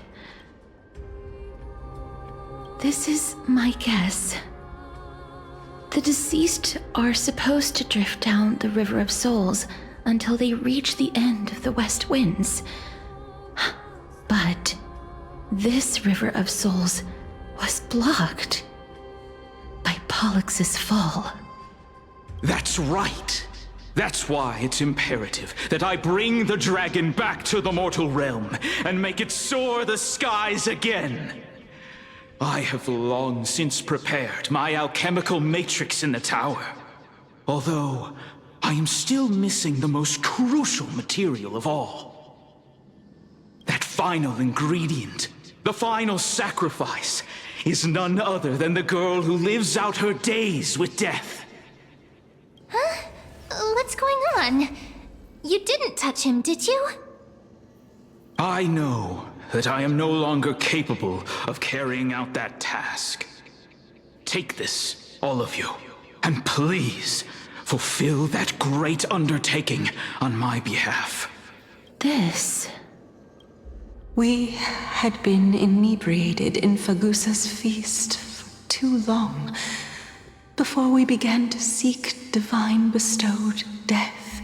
This is my guess. The deceased are supposed to drift down the River of Souls until they reach the end of the West Winds. But this River of Souls was blocked by Pollux's fall. That's right. That's why it's imperative that I bring the dragon back to the mortal realm and make it soar the skies again. I have long since prepared my alchemical matrix in the tower, although I am still missing the most crucial material of all. That final ingredient, the final sacrifice, is none other than the girl who lives out her days with death. Huh? What's going on? You didn't touch him, did you? I know that I am no longer capable of carrying out that task. Take this, all of you, and please fulfill that great undertaking on my behalf. This... We had been inebriated in Fagusa's feast for too long before we began to seek divine bestowed death,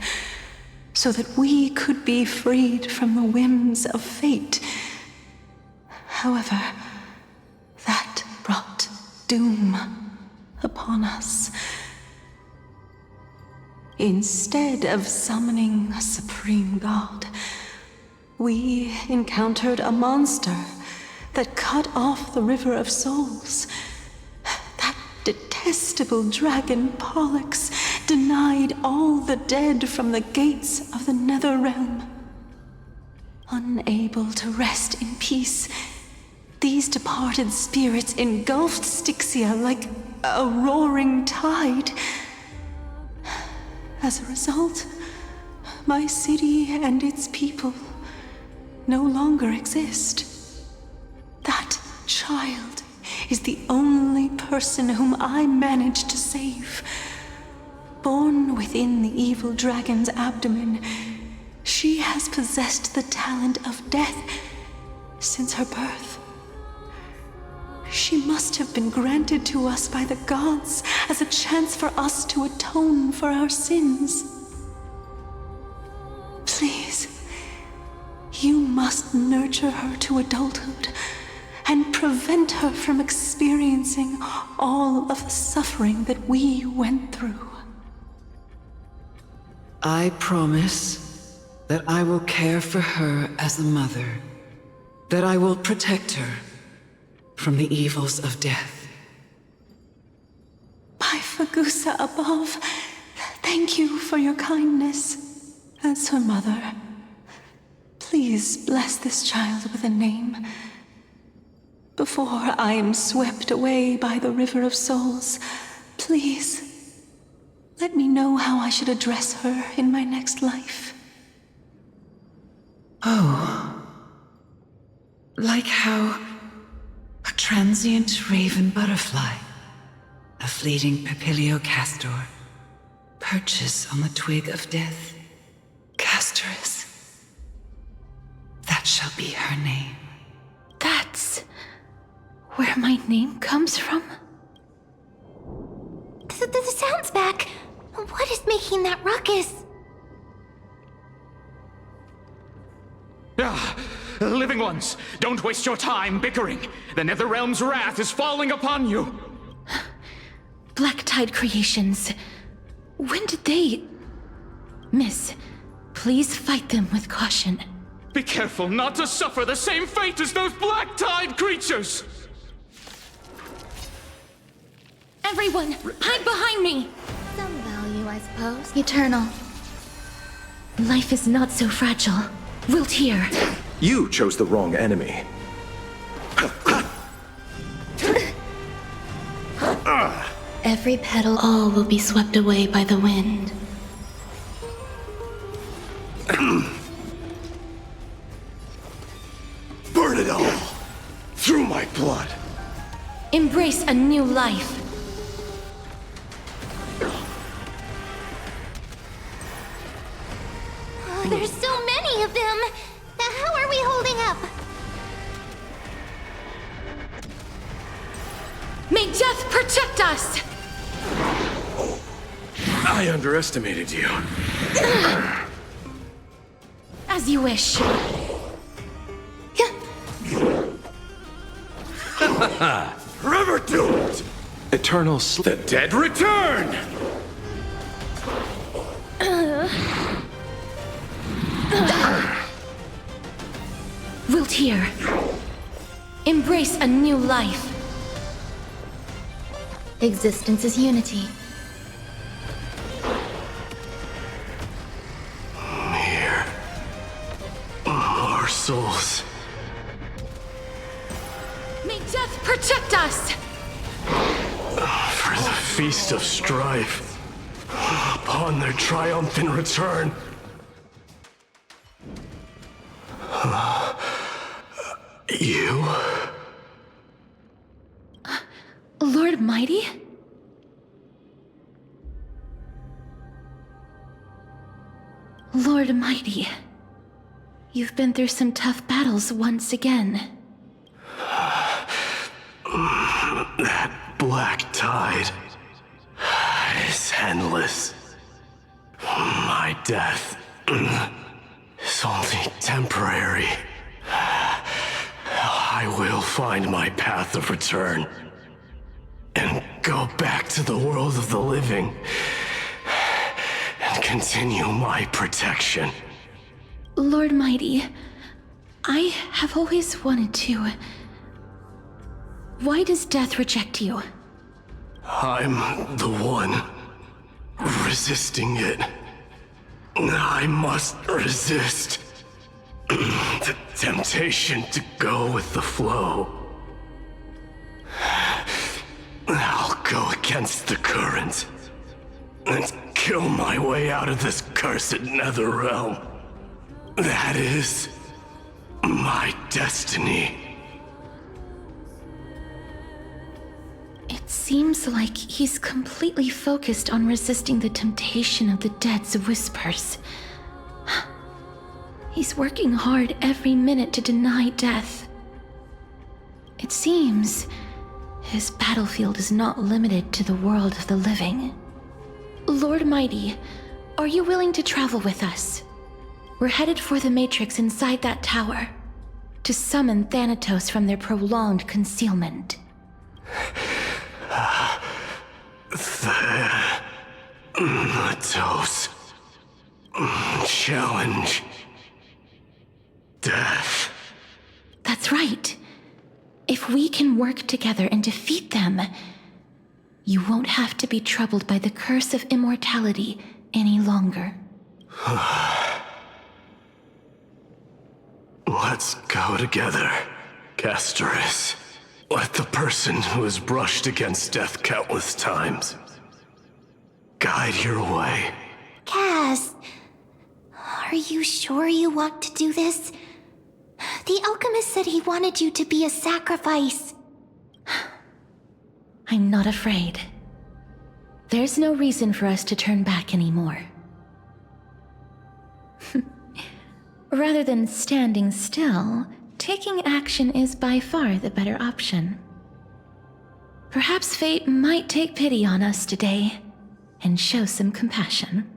so that we could be freed from the whims of fate. However, that brought doom upon us. Instead of summoning a supreme god, we encountered a monster that cut off the River of Souls. That detestable dragon Pollux denied all the dead from the gates of the nether realm. Unable to rest in peace, these departed spirits engulfed Styxia like a roaring tide. As a result, my city and its people no longer exist. That child is the only person whom I managed to save. Born within the evil dragon's abdomen, she has possessed the talent of death since her birth. She must have been granted to us by the gods as a chance for us to atone for our sins. Please, you must nurture her to adulthood and prevent her from experiencing all of the suffering that we went through. I promise that I will care for her as a mother, that I will protect her from the evils of death. By Fagusa above, thank you for your kindness. As her mother, please bless this child with a name. Before I am swept away by the River of Souls, please let me know how I should address her in my next life. Oh. Like how a transient raven butterfly, a fleeting papilio castor, perches on the twig of death. Castorus. That shall be her name. That's where my name comes from? The sound's back. What is making that ruckus? Living ones, don't waste your time bickering. The Netherrealm's wrath is falling upon you. Black Tide creations. When did they... Miss, please fight them with caution. Be careful not to suffer the same fate as those Black Tide creatures! Everyone, hide behind me! Some value, I suppose. Eternal. Life is not so fragile. Wilt here. You chose the wrong enemy. Every petal, all will be swept away by the wind. Burn it all! Through my blood! Embrace a new life. There's so many of them. How are we holding up? May death protect us! I underestimated you. As you wish. Forever doomed! Eternal The dead return! Wilt here. Embrace a new life. Existence is unity. Here. More souls. May death protect us! For the feast of strife. Upon their triumphant return. You? Lord Mighty? Lord Mighty, you've been through some tough battles once again. That black tide is endless. My death is only temporary. I will find my path of return and go back to the world of the living and continue my protection. Lord Mighty, I have always wanted to... Why does death reject you? I'm the one resisting it. I must resist the temptation to go with the flow. I'll go against the current and kill my way out of this cursed Netherrealm. That is my destiny. It seems like he's completely focused on resisting the temptation of the dead's whispers. He's working hard every minute to deny death. It seems his battlefield is not limited to the world of the living. Lord Mighty, are you willing to travel with us? We're headed for the Matrix inside that tower, to summon Thanatos from their prolonged concealment. Thanatos. Challenge. Death. That's right. If we can work together and defeat them, you won't have to be troubled by the curse of immortality any longer. Let's go together, Castorus. Let the person who has brushed against death countless times guide your way. Cass, are Are you sure you want to do this? The alchemist said he wanted you to be a sacrifice. I'm not afraid. There's no reason for us to turn back anymore. Rather than standing still, taking action is by far the better option. Perhaps fate might take pity on us today and show some compassion.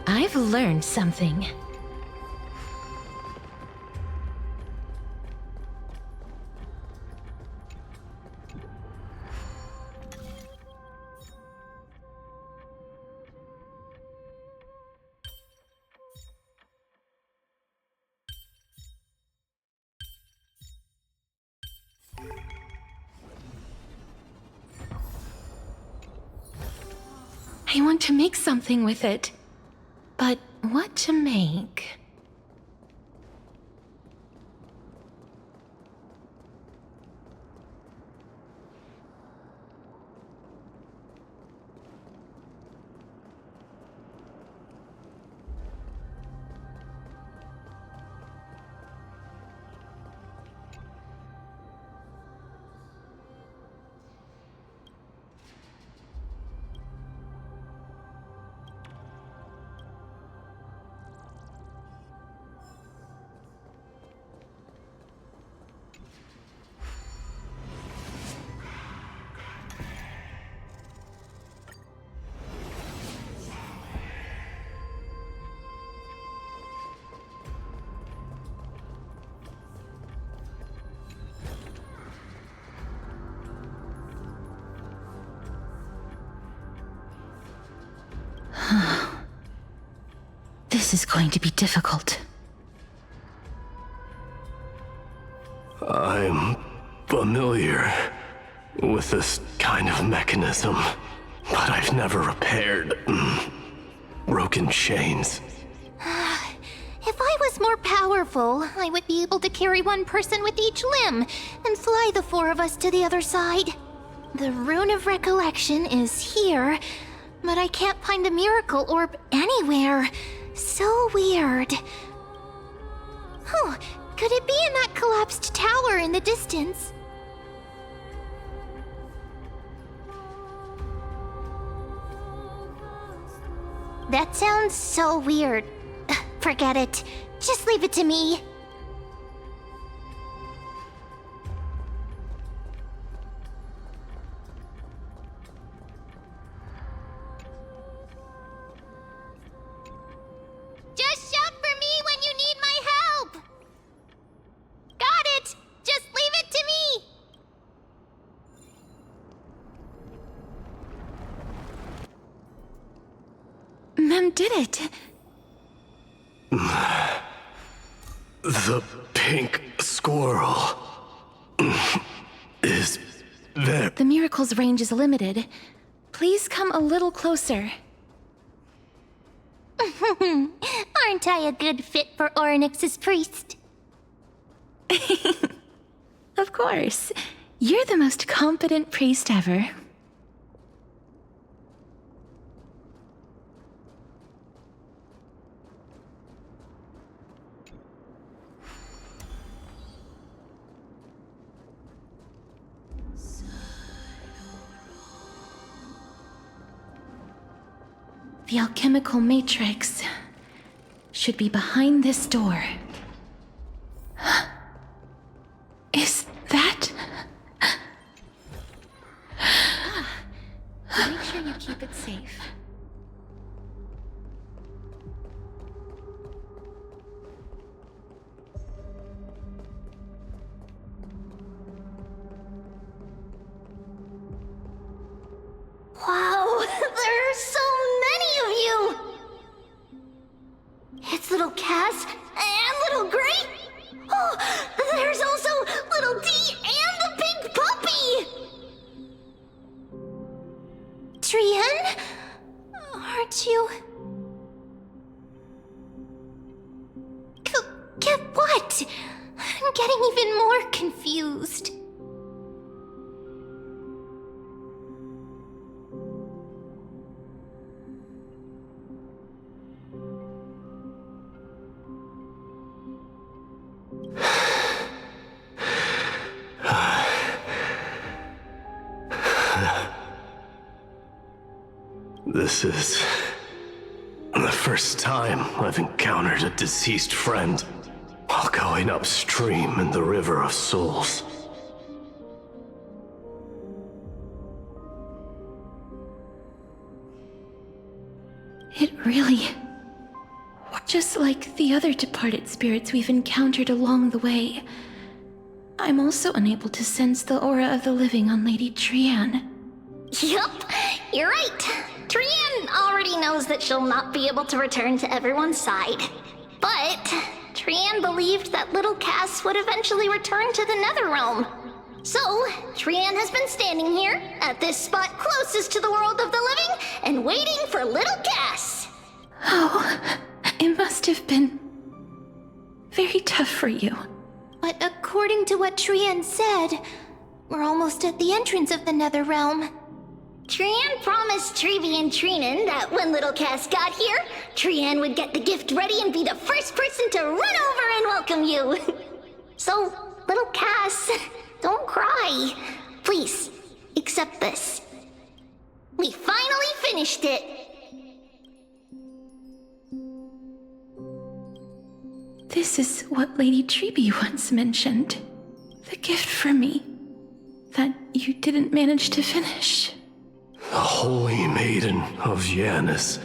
I've learned something. I want to make something with it. But what to make? This is going to be difficult. I'm familiar with this kind of mechanism, but I've never repaired broken chains. If I was more powerful, I would be able to carry one person with each limb and fly the four of us to the other side. The Rune of Recollection is here, but I can't find the miracle orb anywhere. So weird. Oh, could it be in that collapsed tower in the distance? That sounds so weird. Forget it. Just leave it to me. Just shout for me when you need my help! Got it! Just leave it to me! Mem did it! The pink squirrel is there. The miracle's range is limited. Please come a little closer. Aren't I a good fit for Orynyx's priest? Of course. You're the most competent priest ever. The alchemical matrix should be behind this door. Is that... Make sure you keep it safe. Wow, there are so many of you! It's little Cass and little Gray. Oh, there's also little D and the big puppy! Trian? Aren't you... Get what? I'm getting even more confused. This is the first time I've encountered a deceased friend while going upstream in the River of Souls. It really... just like the other departed spirits we've encountered along the way. I'm also unable to sense the aura of the living on Lady Trian. Yup, you're right. Trian already knows that she'll not be able to return to everyone's side. But Trian believed that little Cass would eventually return to the Netherrealm. So, Trian has been standing here, at this spot closest to the world of the living, and waiting for little Cass. Oh, it must have been very tough for you. But according to what Trian said, we're almost at the entrance of the Netherrealm. Trian promised Trevi and Trinan that when little Cass got here, Trian would get the gift ready and be the first person to run over and welcome you. So, little Cass, don't cry. Please, accept this. We finally finished it. This is what Lady Trevi once mentioned. The gift for me that you didn't manage to finish. The Holy Maiden of Janus.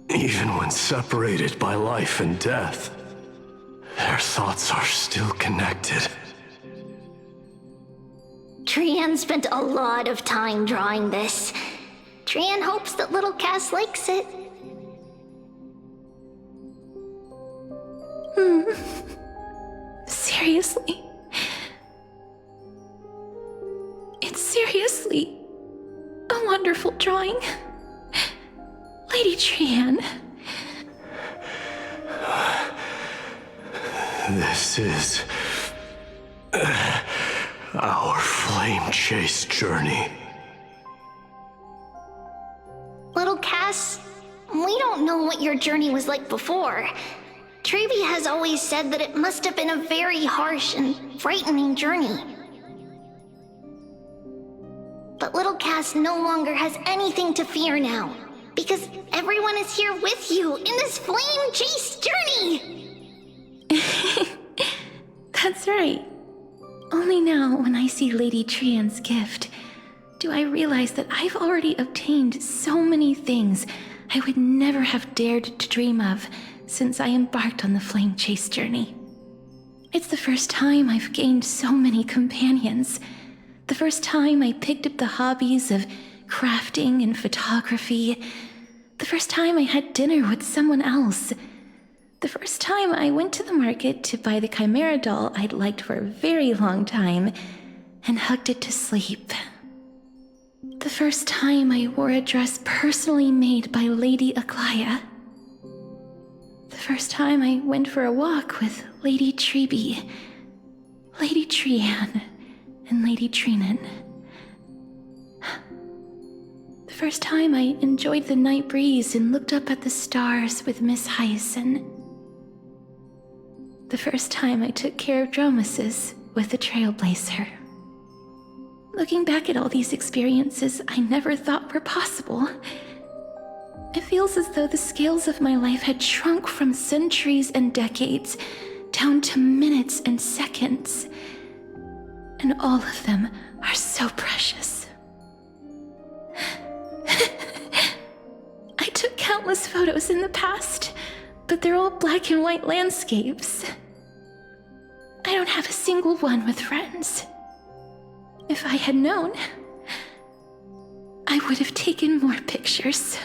Even when separated by life and death, their thoughts are still connected. Trian spent a lot of time drawing this. Trian hopes that little Cass likes it. Seriously? It's seriously a wonderful drawing. Lady Trian. This is our flame chase journey. Little Cass, we don't know what your journey was like before. Trevi has always said that it must have been a very harsh and frightening journey. But little Cass no longer has anything to fear now, because everyone is here with you in this flame chase journey! That's right. Only now, when I see Lady Trian's gift, do I realize that I've already obtained so many things I would never have dared to dream of since I embarked on the flame chase journey. It's the first time I've gained so many companions. The first time I picked up the hobbies of crafting and photography. The first time I had dinner with someone else. The first time I went to the market to buy the Chimera doll I'd liked for a very long time and hugged it to sleep. The first time I wore a dress personally made by Lady Aglaia. The first time I went for a walk with Lady Trevi, Lady Trian, and Lady Trinan. The first time I enjoyed the night breeze and looked up at the stars with Miss Hyacinth. The first time I took care of Dromesis with the Trailblazer. Looking back at all these experiences I never thought were possible. It feels as though the scales of my life had shrunk from centuries and decades down to minutes and seconds. And all of them are so precious. I took countless photos in the past, but they're all black and white landscapes. I don't have a single one with friends. If I had known, I would have taken more pictures.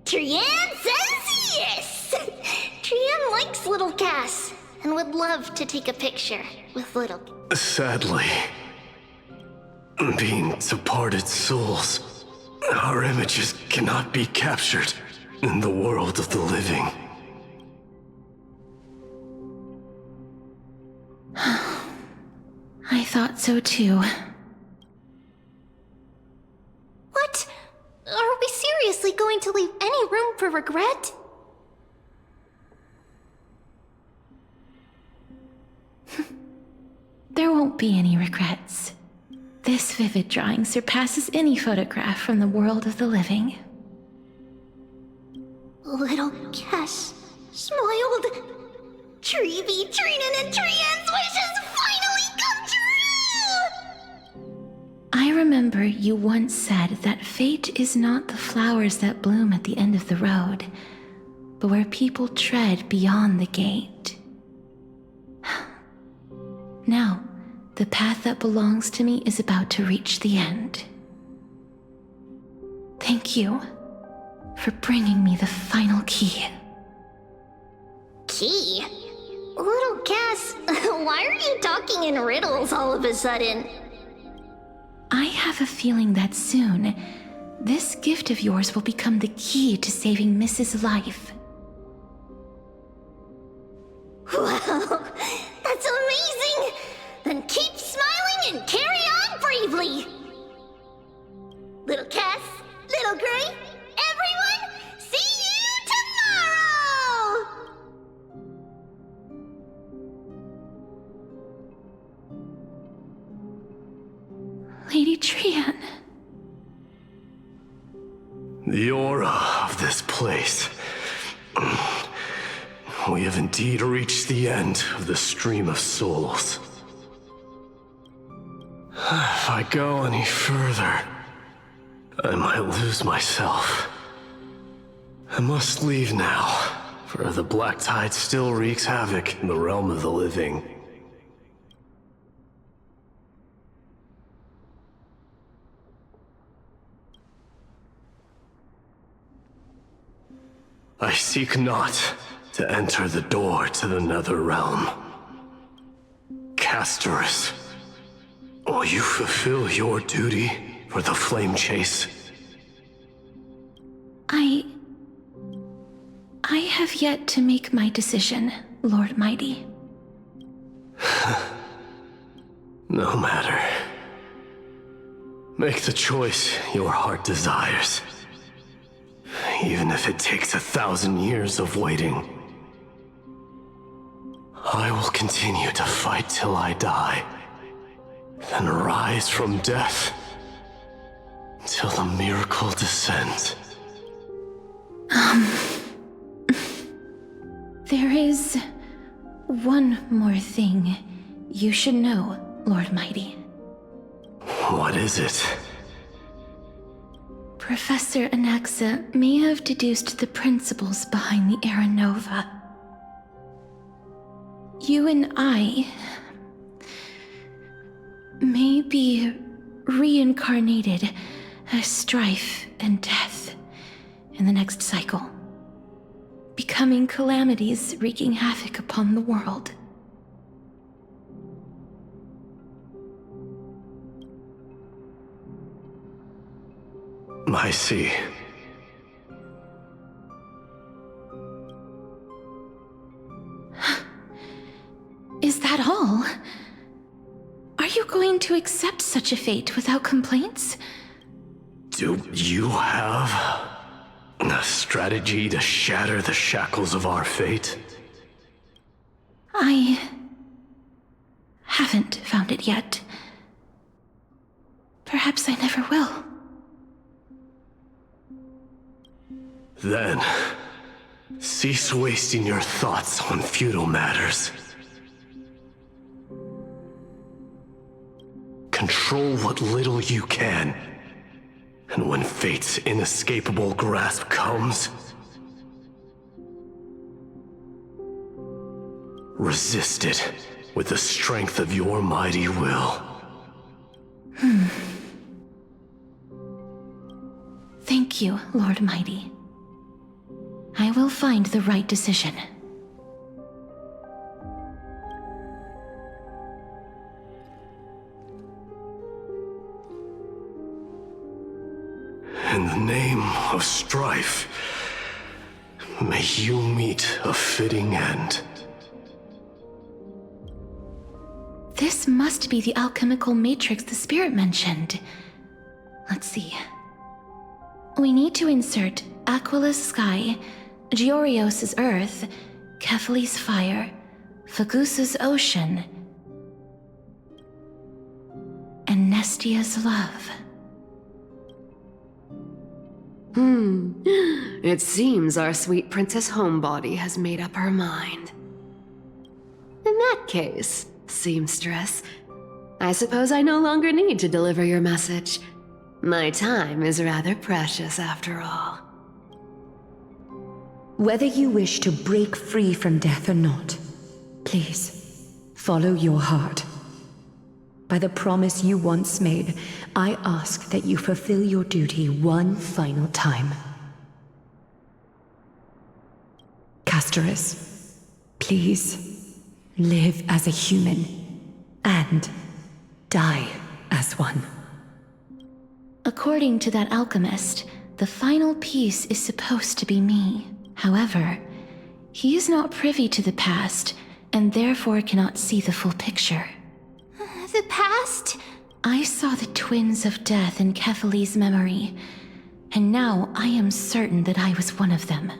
Trian says yes! Trian likes little Cass and would love to take a picture with little... Sadly, being departed souls, our images cannot be captured in the world of the living. I thought so too. What? Are we seriously going to leave any room for regret? There won't be any regrets. This vivid drawing surpasses any photograph from the world of the living. Little Cass smiled. Treevee, Trinan, and Trian's wishes finally come true! I remember you once said that fate is not the flowers that bloom at the end of the road, but where people tread beyond the gate. Now, the path that belongs to me is about to reach the end. Thank you for bringing me the final key. Key? Little Cass, why are you talking in riddles all of a sudden? I have a feeling that soon, this gift of yours will become the key to saving Mrs. Life. Wow, that's amazing! Then keep smiling and carry on bravely! Little Cass, Little Gray, everyone, see you tomorrow! Lady Trian. The aura of this place. We have indeed reached the end of the stream of souls. If I go any further, I might lose myself. I must leave now, for the black tide still wreaks havoc in the realm of the living. I seek not to enter the door to the nether realm. Castorus, will you fulfill your duty for the flame chase? I have yet to make my decision, Lord Mighty. No matter. Make the choice your heart desires. Even if it takes 1,000 years of waiting. I will continue to fight till I die. Then rise from death. Till the miracle descends. There is one more thing you should know, Lord Mighty. What is it? Professor Anaxa may have deduced the principles behind the Era Nova. You and I may be reincarnated as strife and death in the next cycle, becoming calamities wreaking havoc upon the world. I see. Is that all? Are you going to accept such a fate without complaints? Do you have a strategy to shatter the shackles of our fate? I haven't found it yet. Perhaps I never will. Then, cease wasting your thoughts on futile matters. Control what little you can. And when fate's inescapable grasp comes, resist it with the strength of your mighty will. Thank you, Lord Mighty. I will find the right decision. In the name of strife, may you meet a fitting end. This must be the alchemical matrix the spirit mentioned. Let's see. We need to insert Aquila's sky, Georios' earth, Kephali's fire, Fagusa's ocean, and Nestia's love. It seems our sweet Princess Homebody has made up her mind. In that case, seamstress, I suppose I no longer need to deliver your message. My time is rather precious after all. Whether you wish to break free from death or not, please, follow your heart. By the promise you once made, I ask that you fulfill your duty one final time. Castorus, please, live as a human, and die as one. According to that alchemist, the final piece is supposed to be me. However, he is not privy to the past, and therefore cannot see the full picture. The past? I saw the twins of death in Kephali's memory, and now I am certain that I was one of them.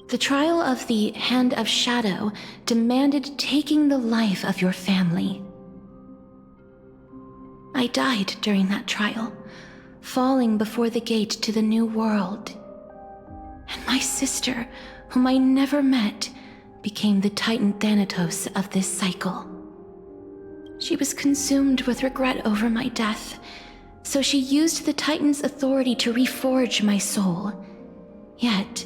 The trial of the Hand of Shadow demanded taking the life of your family. I died during that trial, falling before the gate to the new world. And my sister, whom I never met, became the Titan Thanatos of this cycle. She was consumed with regret over my death, so she used the Titan's authority to reforge my soul. Yet,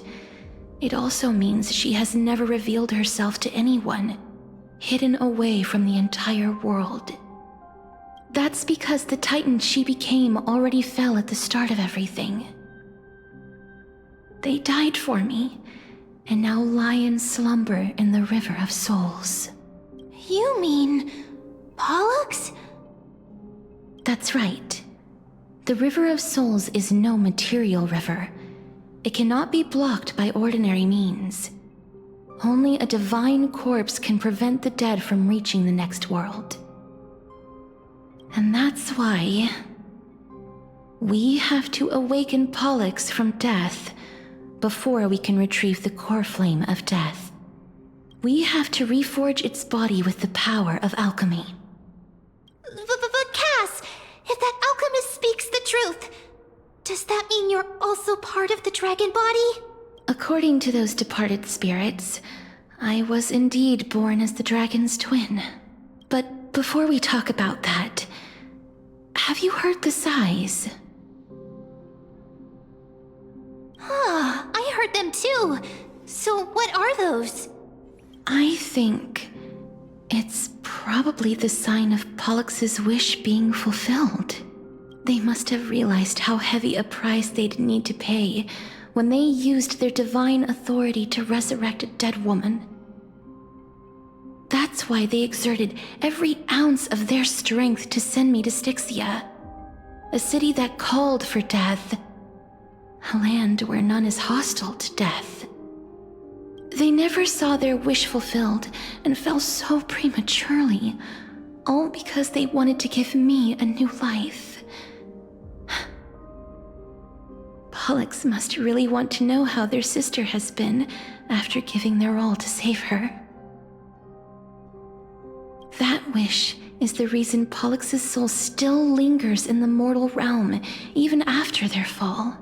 it also means she has never revealed herself to anyone, hidden away from the entire world. That's because the Titan she became already fell at the start of everything. They died for me, and now lie in slumber in the River of Souls. You mean Pollux? That's right. The River of Souls is no material river. It cannot be blocked by ordinary means. Only a divine corpse can prevent the dead from reaching the next world. And that's why we have to awaken Pollux from death before we can retrieve the core flame of death. We have to reforge its body with the power of alchemy. But Cass, if that alchemist speaks the truth, does that mean you're also part of the dragon body? According to those departed spirits, I was indeed born as the dragon's twin. But before we talk about that, have you heard the sighs? I heard them too. So what are those? I think it's probably the sign of Pollux's wish being fulfilled. They must have realized how heavy a price they'd need to pay when they used their divine authority to resurrect a dead woman. That's why they exerted every ounce of their strength to send me to Styxia, a city that called for death, a land where none is hostile to death. They never saw their wish fulfilled and fell so prematurely, all because they wanted to give me a new life. Pollux must really want to know how their sister has been after giving their all to save her. That wish is the reason Pollux's soul still lingers in the mortal realm, even after their fall.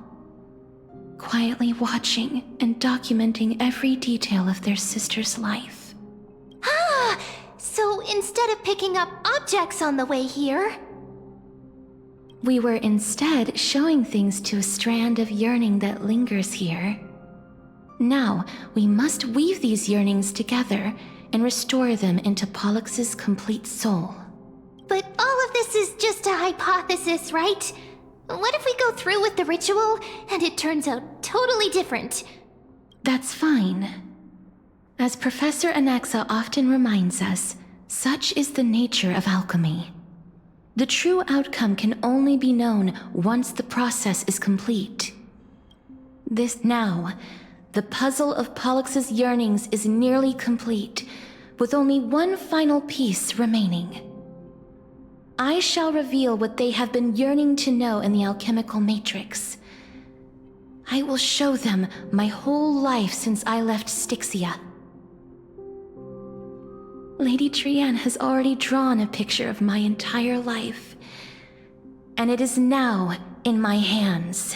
Quietly watching and documenting every detail of their sister's life. Ah! So instead of picking up objects on the way here... We were instead showing things to a strand of yearning that lingers here. Now, we must weave these yearnings together and restore them into Pollux's complete soul. But all of this is just a hypothesis, right? What if we go through with the ritual and it turns out totally different? That's fine. As Professor Anaxa often reminds us, such is the nature of alchemy. The true outcome can only be known once the process is complete. The puzzle of Pollux's yearnings is nearly complete, with only one final piece remaining. I shall reveal what they have been yearning to know in the alchemical matrix. I will show them my whole life since I left Styxia. Lady Trienne has already drawn a picture of my entire life, and it is now in my hands.